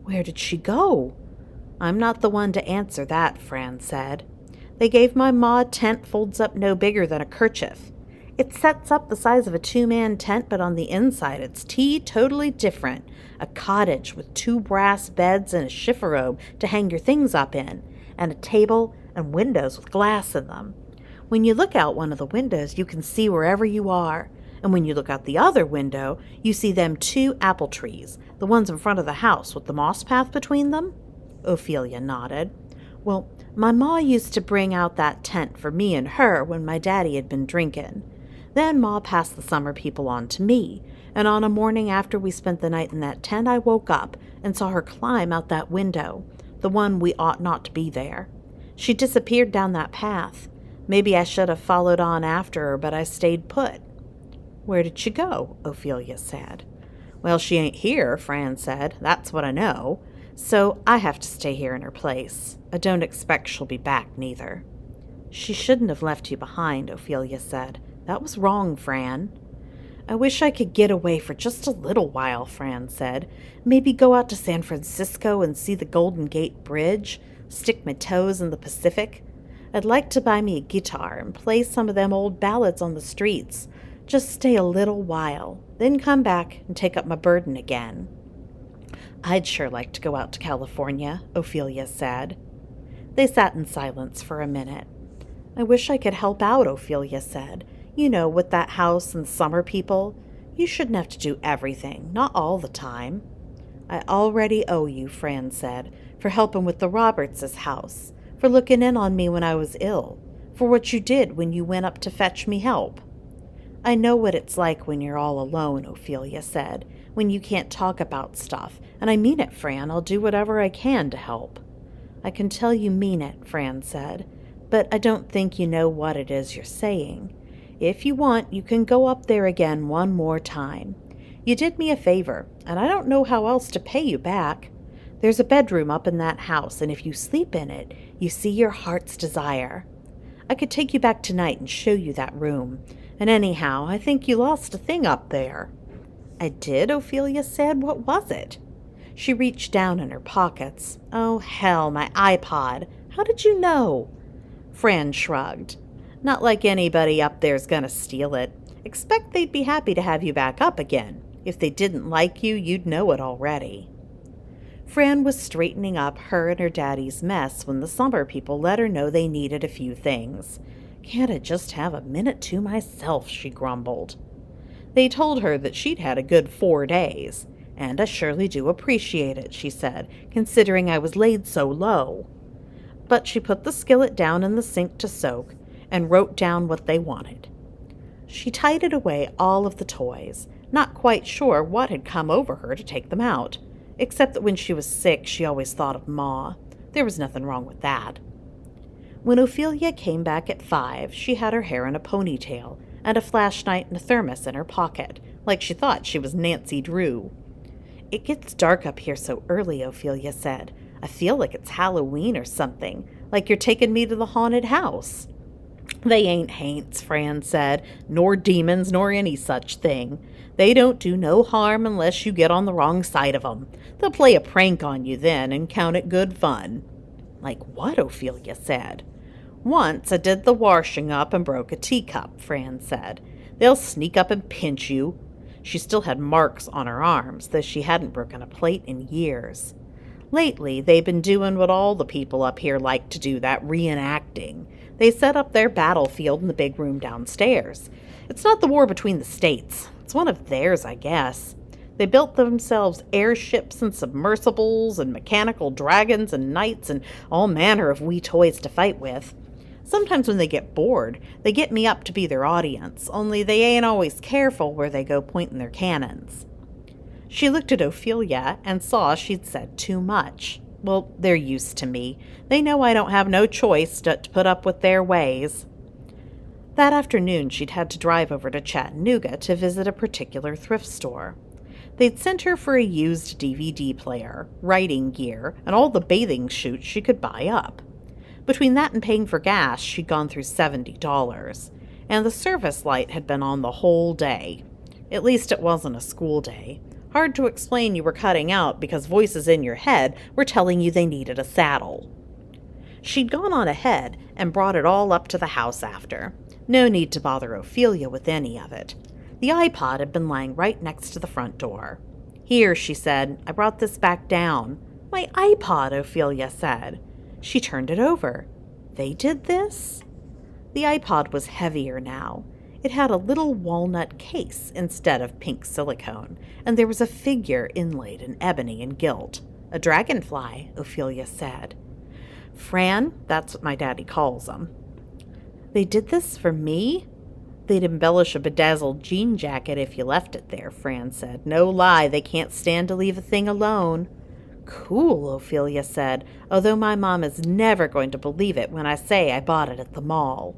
Speaker 1: Where did she go? I'm not the one to answer that, Fran said. They gave my ma a tent folds up no bigger than a kerchief. It sets up the size of a two-man tent, but on the inside it's totally different. A cottage with 2 brass beds and a chifforobe to hang your things up in, and a table and windows with glass in them. When you look out one of the windows, you can see wherever you are. And when you look out the other window, you see them 2 apple trees, the ones in front of the house with the moss path between them. Ophelia nodded. Well, my ma used to bring out that tent for me and her when my daddy had been drinking. Then Ma passed the summer people on to me, and on a morning after we spent the night in that tent, I woke up and saw her climb out that window, the one we ought not to be there. She disappeared down that path. Maybe I should have followed on after her, but I stayed put. Where did she go? Ophelia said. Well, she ain't here, Fran said. That's what I know. So I have to stay here in her place. I don't expect she'll be back, neither. She shouldn't have left you behind, Ophelia said. That was wrong, Fran. I wish I could get away for just a little while, Fran said. Maybe go out to San Francisco and see the Golden Gate Bridge, stick my toes in the Pacific. I'd like to buy me a guitar and play some of them old ballads on the streets. Just stay a little while, then come back and take up my burden again. I'd sure like to go out to California, Ophelia said. They sat in silence for a minute. I wish I could help out, Ophelia said. You know, with that house and summer people. You shouldn't have to do everything, not all the time. I already owe you, Fran said, for helping with the Roberts' house, for looking in on me when I was ill, for what you did when you went up to fetch me help. I know what it's like when you're all alone, Ophelia said, when you can't talk about stuff, and I mean it, Fran. I'll do whatever I can to help. I can tell you mean it, Fran said, but I don't think you know what it is you're saying. If you want, you can go up there again one more time. You did me a favor, and I don't know how else to pay you back. There's a bedroom up in that house, and if you sleep in it, you see your heart's desire. I could take you back tonight and show you that room. And anyhow, I think you lost a thing up there. I did, Ophelia said. What was it? She reached down in her pockets. Oh, hell, my iPod. How did you know? Fran shrugged. Not like anybody up there's gonna steal it. Expect they'd be happy to have you back up again. If they didn't like you, you'd know it already. Fran was straightening up her and her daddy's mess when the summer people let her know they needed a few things. Can't I just have a minute to myself, she grumbled. They told her that she'd had a good 4 days. And I surely do appreciate it, she said, considering I was laid so low. But she put the skillet down in the sink to soak and wrote down what they wanted. She tidied away all of the toys, not quite sure what had come over her to take them out, except that when she was sick she always thought of Ma. There was nothing wrong with that. When Ophelia came back at 5, she had her hair in a ponytail and a flashlight and a thermos in her pocket, like she thought she was Nancy Drew. It gets dark up here so early, Ophelia said. I feel like it's Halloween or something, like you're taking me to the haunted house. They ain't haints, Fran said, nor demons, nor any such thing. They don't do no harm unless you get on the wrong side of 'em. They'll play a prank on you then and count it good fun. Like what? Ophelia said. Once I did the washing up and broke a teacup, Fran said. They'll sneak up and pinch you. She still had marks on her arms, though she hadn't broken a plate in years. Lately, they've been doing what all the people up here like to do, that reenacting. They set up their battlefield in the big room downstairs. It's not the war between the states. It's one of theirs, I guess. They built themselves airships and submersibles and mechanical dragons and knights and all manner of wee toys to fight with. Sometimes when they get bored, they get me up to be their audience, only they ain't always careful where they go pointing their cannons. She looked at Ophelia and saw she'd said too much. Well, they're used to me. They know I don't have no choice but to put up with their ways. That afternoon, she'd had to drive over to Chattanooga to visit a particular thrift store. They'd sent her for a used DVD player, writing gear, and all the bathing suits she could buy up. Between that and paying for gas, she'd gone through $70, and the service light had been on the whole day. At least it wasn't a school day. Hard to explain you were cutting out because voices in your head were telling you they needed a saddle. She'd gone on ahead and brought it all up to the house after. No need to bother Ophelia with any of it. The iPod had been lying right next to the front door. "Here," she said, "I brought this back down." "My iPod," Ophelia said. She turned it over. They did this? The iPod was heavier now. It had a little walnut case instead of pink silicone, and there was a figure inlaid in ebony and gilt. "A dragonfly," Ophelia said. "Fran, that's what my daddy calls them." "They did this for me?" "They'd embellish a bedazzled jean jacket if you left it there," Fran said. "No lie, they can't stand to leave a thing alone." "Cool," Ophelia said, although my mom is never going to believe it when I say I bought it at the mall.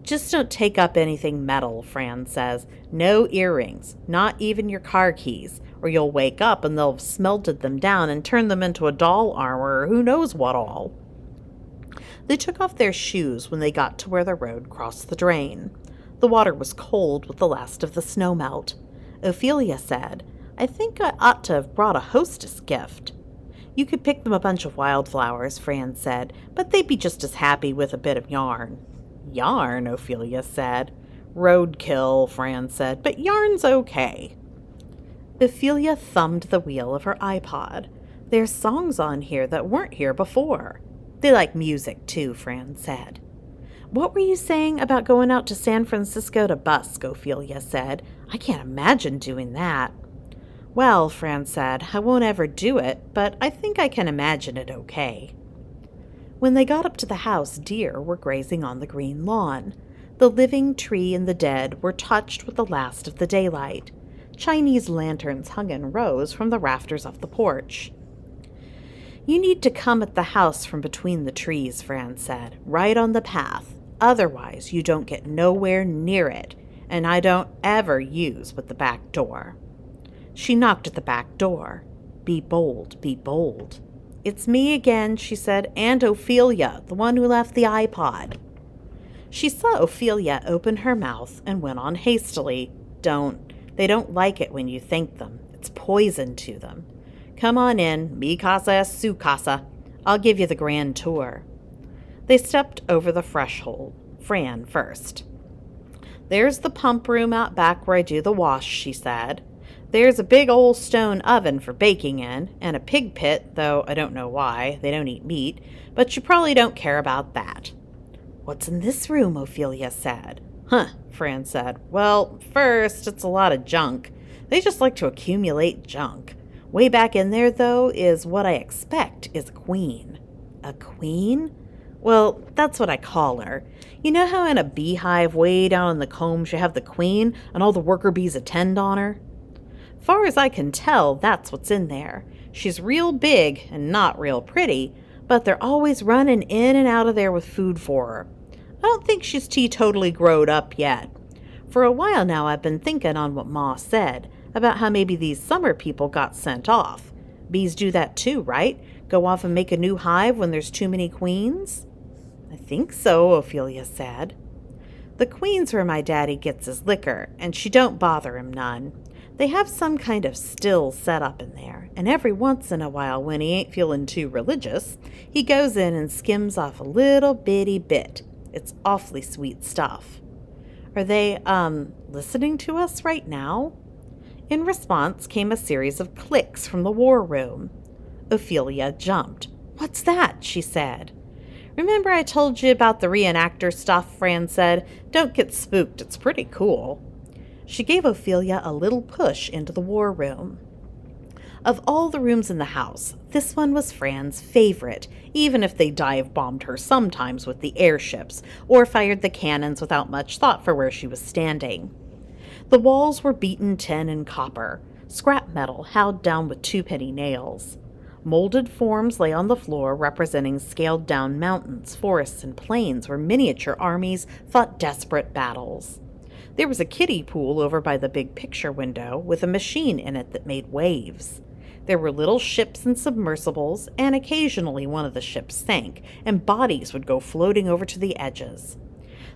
Speaker 1: "Just don't take up anything metal," Fran says. "No earrings, not even your car keys, or you'll wake up and they'll have smelted them down and turned them into a doll armor or who knows what all." They took off their shoes when they got to where the road crossed the drain. The water was cold with the last of the snow melt. Ophelia said, "I think I ought to have brought a hostess gift." "You could pick them a bunch of wildflowers," Fran said, "but they'd be just as happy with a bit of yarn." "Yarn?" Ophelia said. "Roadkill," Fran said, "but yarn's okay." Ophelia thumbed the wheel of her iPod. "There's songs on here that weren't here before." "They like music, too," Fran said. "What were you saying about going out to San Francisco to busk?" Ophelia said. "I can't imagine doing that." "Well," Fran said, "I won't ever do it, but I think I can imagine it okay." When they got up to the house, deer were grazing on the green lawn. The living tree and the dead were touched with the last of the daylight. Chinese lanterns hung in rows from the rafters of the porch. "You need to come at the house from between the trees," Fran said, "right on the path. Otherwise, you don't get nowhere near it, and I don't ever use but the back door." She knocked at the back door. "Be bold, be bold." "It's me again," she said, "and Ophelia, the one who left the iPod." She saw Ophelia open her mouth and went on hastily. They don't like it when you thank them. It's poison to them. "Come on in. Mi casa es su casa. I'll give you the grand tour." They stepped over the threshold. Fran first. "There's the pump room out back where I do the wash," she said. "There's a big old stone oven for baking in, and a pig pit, though I don't know why. They don't eat meat, but you probably don't care about that." "What's in this room?" Ophelia said. "Huh," Fran said. "Well, first, it's a lot of junk. They just like to accumulate junk. Way back in there, though, is what I expect is a queen." "A queen?" "Well, that's what I call her. You know how in a beehive way down in the combs you have the queen and all the worker bees attend on her? Far as I can tell, that's what's in there. She's real big and not real pretty, but they're always running in and out of there with food for her. I don't think she's teetotally growed up yet. For a while now I've been thinking on what Ma said, about how maybe these summer people got sent off. Bees do that too, right? Go off and make a new hive when there's too many queens?" "I think so," Ophelia said. "The queen's where my daddy gets his liquor, and she don't bother him none. They have some kind of still set up in there, and every once in a while when he ain't feeling too religious, he goes in and skims off a little bitty bit. It's awfully sweet stuff." "Are they, listening to us right now?" In response came a series of clicks from the war room. Ophelia jumped. "What's that?" she said. "Remember I told you about the reenactor stuff?" Fran said. "Don't get spooked. It's pretty cool." She gave Ophelia a little push into the war room. Of all the rooms in the house, this one was Fran's favorite, even if they dive-bombed her sometimes with the airships or fired the cannons without much thought for where she was standing. The walls were beaten tin and copper, scrap metal held down with two-penny nails. Molded forms lay on the floor representing scaled-down mountains, forests, and plains where miniature armies fought desperate battles. There was a kiddie pool over by the big picture window with a machine in it that made waves. There were little ships and submersibles, and occasionally one of the ships sank, and bodies would go floating over to the edges.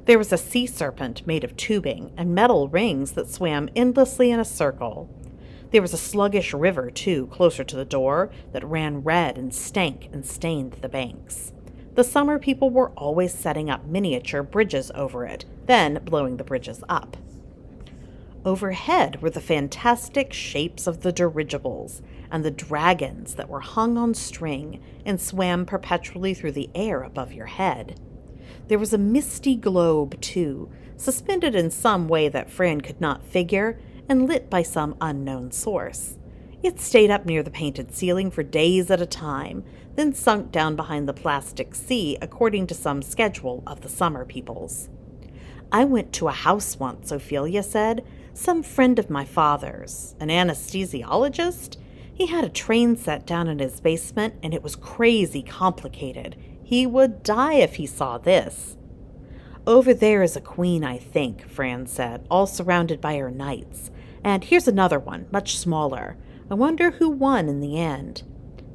Speaker 1: There was a sea serpent made of tubing and metal rings that swam endlessly in a circle. There was a sluggish river, too, closer to the door, that ran red and stank and stained the banks. The summer people were always setting up miniature bridges over it, then blowing the bridges up. Overhead were the fantastic shapes of the dirigibles and the dragons that were hung on string and swam perpetually through the air above your head. There was a misty globe, too, suspended in some way that Fran could not figure and lit by some unknown source. It stayed up near the painted ceiling for days at a time, then sunk down behind the plastic sea according to some schedule of the summer people's. I went to a house once, Ophelia said. Some friend of my father's, an anesthesiologist. He had a train set down in his basement, and it was crazy complicated. He would die if he saw this. Over there is a queen, I think, Fran said, all surrounded by her knights. And here's another one, much smaller. I wonder who won in the end.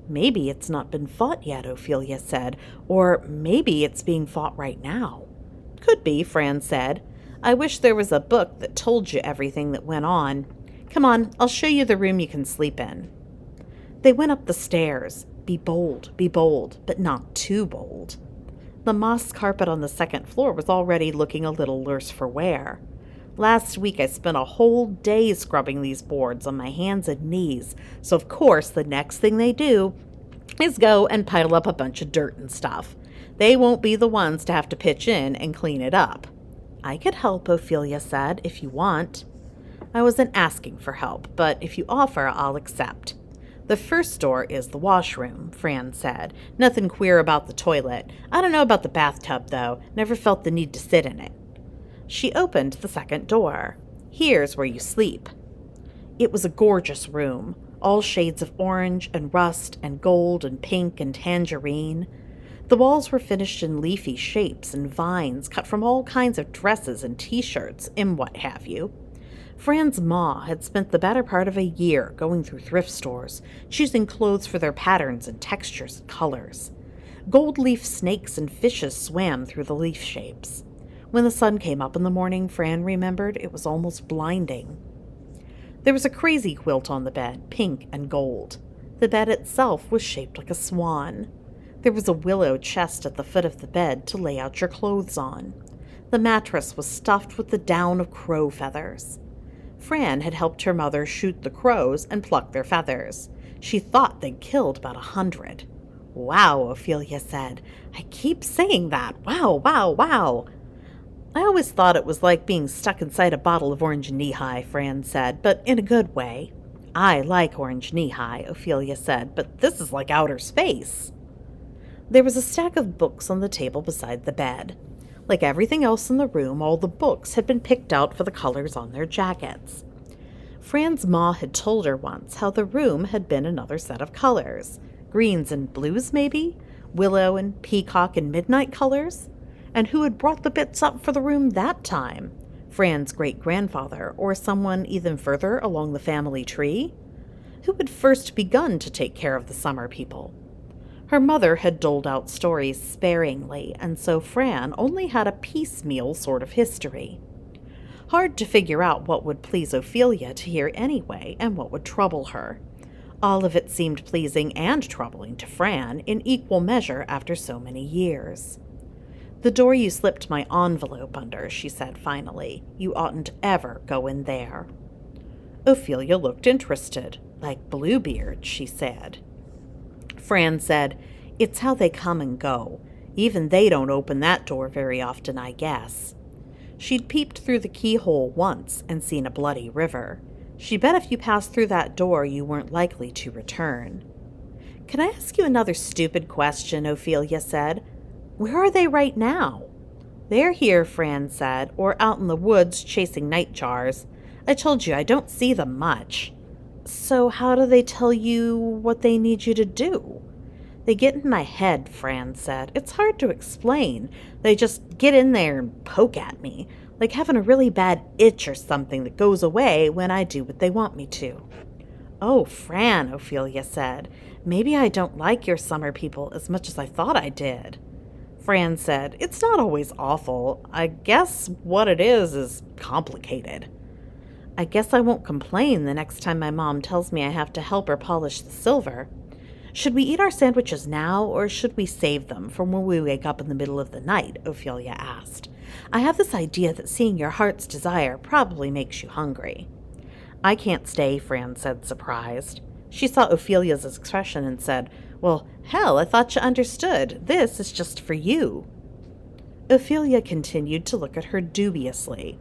Speaker 1: Maybe it's not been fought yet, Ophelia said, or maybe it's being fought right now. Could be, Fran said. I wish there was a book that told you everything that went on. Come on, I'll show you the room you can sleep in. They went up the stairs. Be bold, but not too bold. The moss carpet on the second floor was already looking a little worse for wear. Last week I spent a whole day scrubbing these boards on my hands and knees, so of course the next thing they do is go and pile up a bunch of dirt and stuff. They won't be the ones to have to pitch in and clean it up. I could help, Ophelia said, if you want. I wasn't asking for help, but if you offer, I'll accept. The first door is the washroom, Fran said. Nothing queer about the toilet. I don't know about the bathtub, though. Never felt the need to sit in it. She opened the second door. Here's where you sleep. It was a gorgeous room, all shades of orange and rust and gold and pink and tangerine. The walls were finished in leafy shapes and vines cut from all kinds of dresses and t-shirts and what have you. Fran's ma had spent the better part of a year going through thrift stores, choosing clothes for their patterns and textures and colors. Gold leaf snakes and fishes swam through the leaf shapes. When the sun came up in the morning, Fran remembered it was almost blinding. There was a crazy quilt on the bed, pink and gold. The bed itself was shaped like a swan. There was a willow chest at the foot of the bed to lay out your clothes on. The mattress was stuffed with the down of crow feathers. Fran had helped her mother shoot the crows and pluck their feathers. She thought they'd killed about 100. Wow, Ophelia said. I keep saying that. Wow, wow, wow. I always thought it was like being stuck inside a bottle of orange knee-high, Fran said, but in a good way. I like orange knee-high, Ophelia said, but this is like outer space. There was a stack of books on the table beside the bed. Like everything else in the room, all the books had been picked out for the colors on their jackets. Fran's ma had told her once how the room had been another set of colors. Greens and blues, maybe? Willow and peacock and midnight colors? And who had brought the bits up for the room that time? Fran's great-grandfather, or someone even further along the family tree? Who had first begun to take care of the summer people? Her mother had doled out stories sparingly, and so Fran only had a piecemeal sort of history. Hard to figure out what would please Ophelia to hear anyway, and what would trouble her. All of it seemed pleasing and troubling to Fran in equal measure after so many years. The door you slipped my envelope under, she said finally. You oughtn't ever go in there. Ophelia looked interested. Like Bluebeard, she said. Fran said, It's how they come and go. Even they don't open that door very often, I guess. She'd peeped through the keyhole once and seen a bloody river. She bet if you passed through that door you weren't likely to return. Can I ask you another stupid question? Ophelia said. Where are they right now? They're here, Fran said, or out in the woods chasing nightjars. I told you I don't see them much. So how do they tell you what they need you to do? They get in my head, Fran said. It's hard to explain. They just get in there and poke at me, like having a really bad itch or something that goes away when I do what they want me to. Oh, Fran, Ophelia said. Maybe I don't like your summer people as much as I thought I did. Fran said, It's not always awful. I guess what it is complicated. I guess I won't complain the next time my mom tells me I have to help her polish the silver. Should we eat our sandwiches now, or should we save them for when we wake up in the middle of the night? Ophelia asked. I have this idea that seeing your heart's desire probably makes you hungry. I can't stay, Fran said, surprised. She saw Ophelia's expression and said, Well, hell, I thought you understood. This is just for you. Ophelia continued to look at her dubiously.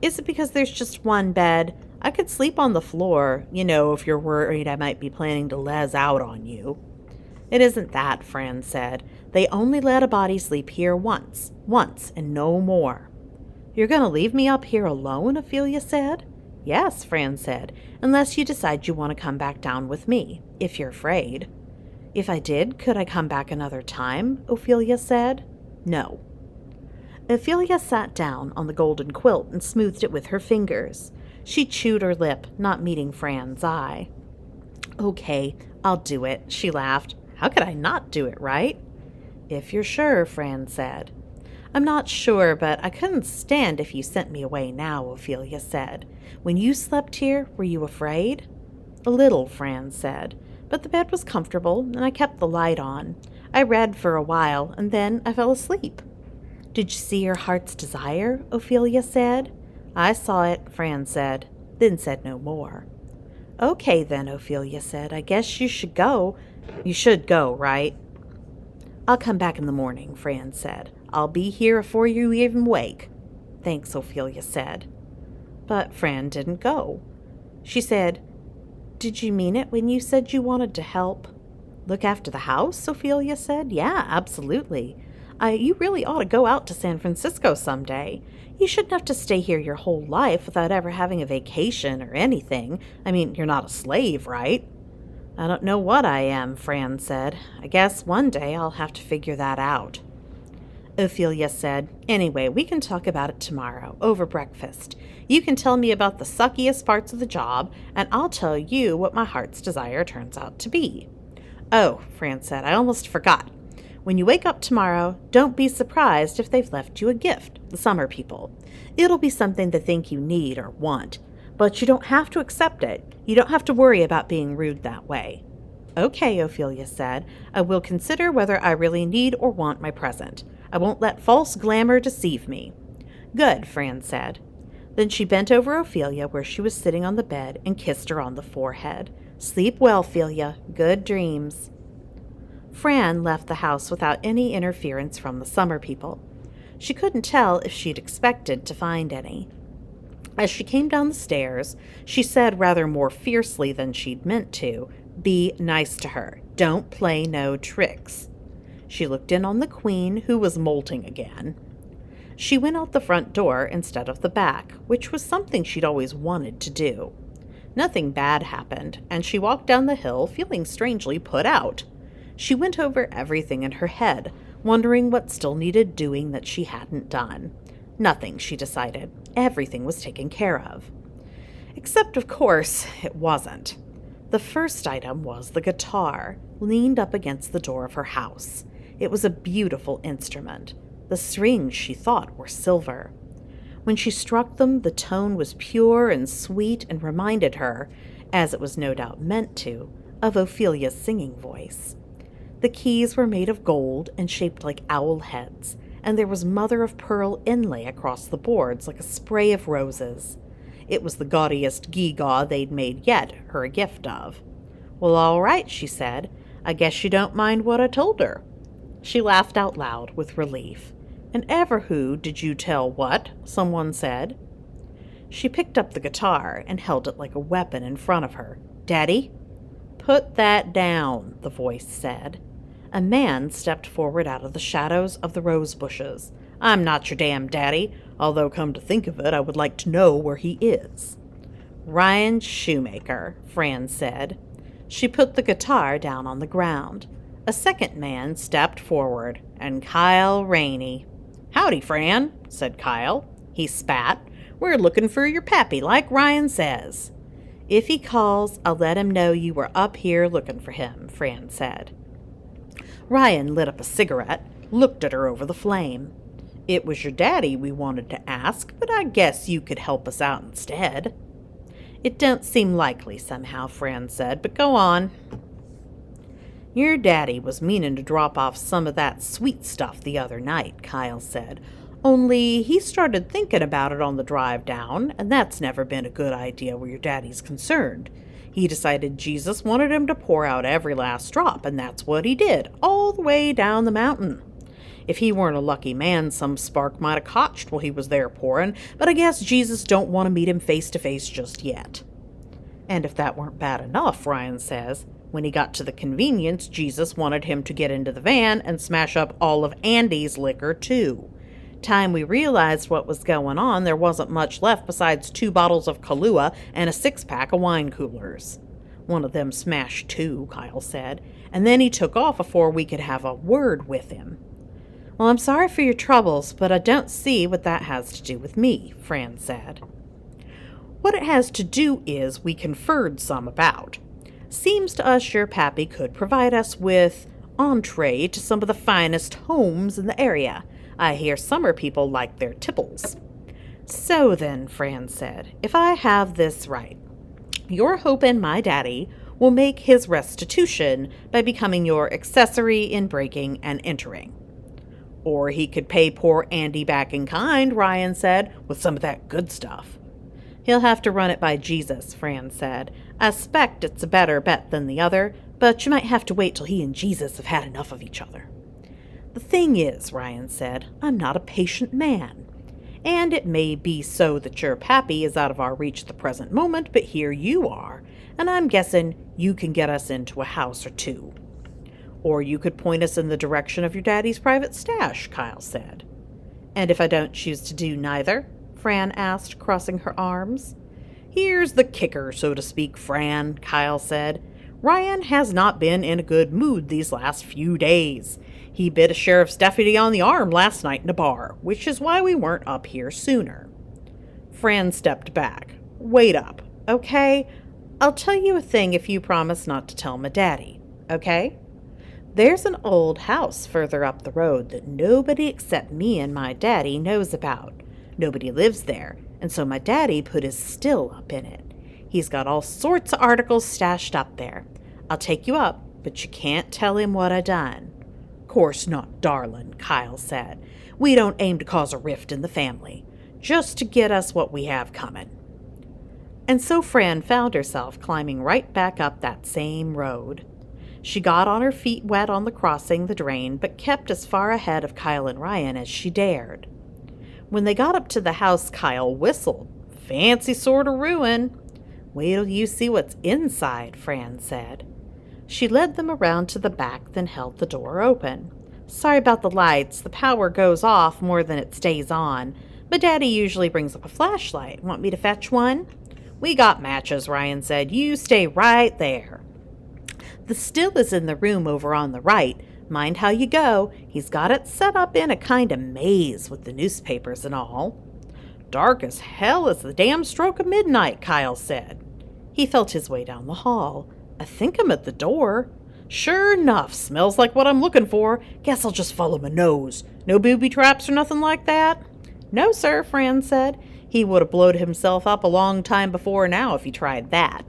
Speaker 1: Is it because there's just one bed? I could sleep on the floor, if you're worried I might be planning to les out on you. It isn't that, Fran said. They only let a body sleep here once, and no more. You're going to leave me up here alone, Ophelia said. Yes, Fran said, unless you decide you want to come back down with me, if you're afraid. If I did, could I come back another time? Ophelia said. No. Ophelia sat down on the golden quilt and smoothed it with her fingers. She chewed her lip, not meeting Fran's eye. Okay, I'll do it, she laughed. How could I not do it, right? If you're sure, Fran said. I'm not sure, but I couldn't stand if you sent me away now, Ophelia said. When you slept here, were you afraid? A little, Fran said, but the bed was comfortable, and I kept the light on. I read for a while, and then I fell asleep. Did you see your heart's desire? Ophelia said. I saw it, Fran said, then said no more. Okay, then, Ophelia said. I guess you should go. You should go, right? I'll come back in the morning, Fran said. I'll be here afore you even wake. Thanks, Ophelia said. But Fran didn't go. She said, Did you mean it when you said you wanted to help? Look after the house, Ophelia said. Yeah, absolutely. You really ought to go out to San Francisco someday. You shouldn't have to stay here your whole life without ever having a vacation or anything. I mean, you're not a slave, right? I don't know what I am, Fran said. I guess one day I'll have to figure that out. Ophelia said, Anyway, we can talk about it tomorrow, over breakfast. You can tell me about the suckiest parts of the job, and I'll tell you what my heart's desire turns out to be. Oh, Fran said, I almost forgot. When you wake up tomorrow, don't be surprised if they've left you a gift, the summer people. It'll be something they think you need or want, but you don't have to accept it. You don't have to worry about being rude that way. Okay, Ophelia said, I will consider whether I really need or want my present. I won't let false glamour deceive me. Good, Fran said. Then she bent over Ophelia where she was sitting on the bed and kissed her on the forehead. Sleep well, Ophelia. Good dreams. Fran left the house without any interference from the summer people. She couldn't tell if she'd expected to find any. As she came down the stairs, she said rather more fiercely than she'd meant to, Be nice to her. Don't play no tricks. She looked in on the Queen, who was molting again. She went out the front door instead of the back, which was something she'd always wanted to do. Nothing bad happened, and she walked down the hill feeling strangely put out. She went over everything in her head, wondering what still needed doing that she hadn't done. Nothing, she decided. Everything was taken care of. Except, of course, it wasn't. The first item was the guitar, leaned up against the door of her house. It was a beautiful instrument. The strings, she thought, were silver. When she struck them, the tone was pure and sweet and reminded her, as it was no doubt meant to, of Ophelia's singing voice. The keys were made of gold and shaped like owl heads, and there was mother-of-pearl inlay across the boards like a spray of roses. It was the gaudiest gewgaw they'd made yet, her a gift of. Well, all right, she said. I guess you don't mind what I told her. She laughed out loud with relief. And ever who did you tell what? Someone said. She picked up the guitar and held it like a weapon in front of her. Daddy? Put that down, the voice said. A man stepped forward out of the shadows of the rose bushes. I'm not your damn daddy, although come to think of it, I would like to know where he is. Ryan Shoemaker, Fran said. She put the guitar down on the ground. A second man stepped forward, and Kyle Rainey. Howdy, Fran, said Kyle. He spat. We're looking for your pappy, like Ryan says. If he calls, I'll let him know you were up here looking for him, Fran said. Ryan lit up a cigarette, looked at her over the flame. It was your daddy we wanted to ask, but I guess you could help us out instead. It don't seem likely somehow, Fran said, but go on. Your daddy was meaning to drop off some of that sweet stuff the other night, Kyle said. Only he started thinking about it on the drive down, and that's never been a good idea where your daddy's concerned. He decided Jesus wanted him to pour out every last drop, and that's what he did, all the way down the mountain. If he weren't a lucky man, some spark might have cotched while he was there pouring, but I guess Jesus don't want to meet him face to face just yet. And if that weren't bad enough, Ryan says, when he got to the convenience, Jesus wanted him to get into the van and smash up all of Andy's liquor, too. Time we realized what was going on, there wasn't much left besides 2 bottles of Kahlua and a 6-pack of wine coolers. One of them smashed too, Kyle said, and then he took off before we could have a word with him. Well, I'm sorry for your troubles, but I don't see what that has to do with me, Fran said. What it has to do is we conferred some about. Seems to us your pappy could provide us with entree to some of the finest homes in the area. I hear summer people like their tipples. So then, Fran said, if I have this right, you're hoping my daddy will make his restitution by becoming your accessory in breaking and entering. Or he could pay poor Andy back in kind, Ryan said, with some of that good stuff. He'll have to run it by Jesus, Fran said. I suspect it's a better bet than the other, but you might have to wait till he and Jesus have had enough of each other. The thing is, Ryan said, I'm not a patient man. And it may be so that your pappy is out of our reach at the present moment, but here you are, and I'm guessing you can get us into a house or two. Or you could point us in the direction of your daddy's private stash, Kyle said. And if I don't choose to do neither? Fran asked, crossing her arms. Here's the kicker, so to speak, Fran, Kyle said. Ryan has not been in a good mood these last few days. He bit a sheriff's deputy on the arm last night in a bar, which is why we weren't up here sooner. Fran stepped back. Wait up, okay? I'll tell you a thing if you promise not to tell my daddy, okay? There's an old house further up the road that nobody except me and my daddy knows about. Nobody lives there, and so my daddy put his still up in it. He's got all sorts of articles stashed up there. I'll take you up, but you can't tell him what I done. Course not, darling, Kyle said. We don't aim to cause a rift in the family, just to get us what we have coming. And so Fran found herself climbing right back up that same road. She got on her feet wet on the crossing the drain, but kept as far ahead of Kyle and Ryan as she dared. When they got up to the house, Kyle whistled. Fancy sort of ruin. Wait till you see what's inside, Fran said. She led them around to the back, then held the door open. Sorry about the lights. The power goes off more than it stays on. But Daddy usually brings up a flashlight. Want me to fetch one? We got matches, Ryan said. You stay right there. The still is in the room over on the right. Mind how you go. He's got it set up in a kind of maze with the newspapers and all. Dark as hell as the damn stroke of midnight, Kyle said. He felt his way down the hall. I think I'm at the door. Sure enough, smells like what I'm looking for. Guess I'll just follow my nose. No booby traps or nothing like that? No, sir, Fran said. He would have blowed himself up a long time before now if he tried that.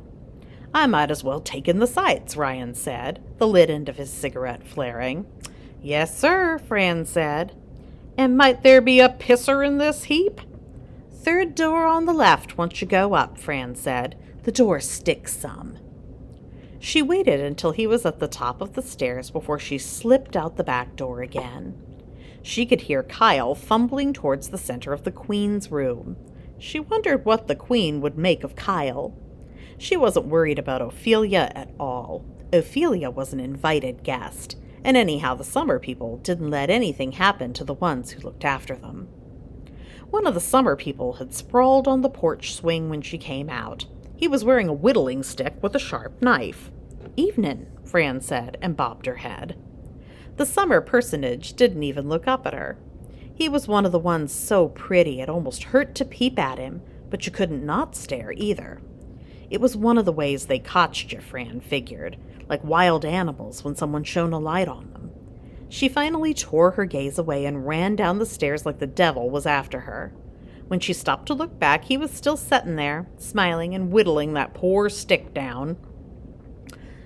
Speaker 1: I might as well take in the sights, Ryan said, the lit end of his cigarette flaring. Yes, sir, Fran said. And might there be a pisser in this heap? Third door on the left once you go up, Fran said. The door sticks some. She waited until he was at the top of the stairs before she slipped out the back door again. She could hear Kyle fumbling towards the center of the Queen's room. She wondered what the Queen would make of Kyle. She wasn't worried about Ophelia at all. Ophelia was an invited guest, and anyhow the summer people didn't let anything happen to the ones who looked after them. One of the summer people had sprawled on the porch swing when she came out. He was wearing a whittling stick with a sharp knife. "Evenin'," Fran said, and bobbed her head. The summer personage didn't even look up at her. He was one of the ones so pretty it almost hurt to peep at him, but you couldn't not stare either. It was one of the ways they cotched you, Fran figured, like wild animals when someone shone a light on them. She finally tore her gaze away and ran down the stairs like the devil was after her. When she stopped to look back, he was still sitting there, smiling and whittling that poor stick down.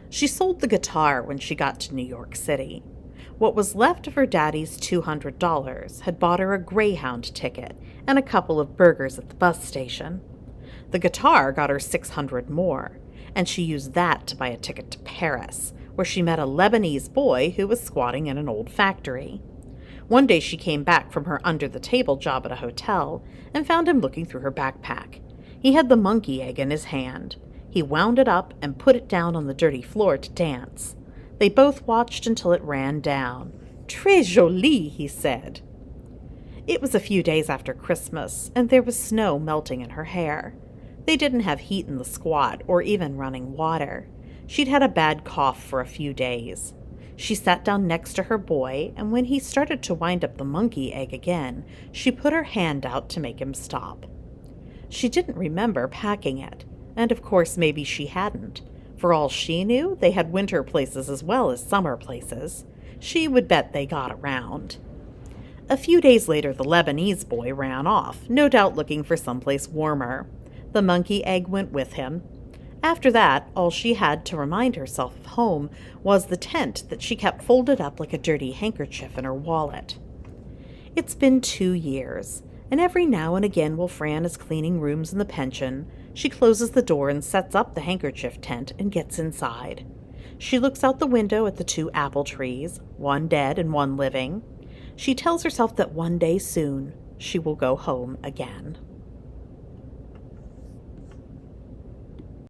Speaker 1: She sold the guitar when she got to New York City. What was left of her daddy's $200 had bought her a Greyhound ticket and a couple of burgers at the bus station. The guitar got her $600 more, and she used that to buy a ticket to Paris, where she met a Lebanese boy who was squatting in an old factory. One day she came back from her under-the-table job at a hotel and found him looking through her backpack. He had the monkey egg in his hand. He wound it up and put it down on the dirty floor to dance. They both watched until it ran down. "Très joli," he said. It was a few days after Christmas, and there was snow melting in her hair. They didn't have heat in the squat or even running water. She'd had a bad cough for a few days. She sat down next to her boy, and when he started to wind up the monkey egg again, she put her hand out to make him stop. She didn't remember packing it, and of course maybe she hadn't. For all she knew, they had winter places as well as summer places. She would bet they got around. A few days later, the Lebanese boy ran off, no doubt looking for someplace warmer. The monkey egg went with him. After that, all she had to remind herself of home was the tent that she kept folded up like a dirty handkerchief in her wallet. It's been 2 years, and every now and again while Fran is cleaning rooms in the pension, she closes the door and sets up the handkerchief tent and gets inside. She looks out the window at the 2 apple trees, one dead and one living. She tells herself that one day soon she will go home again.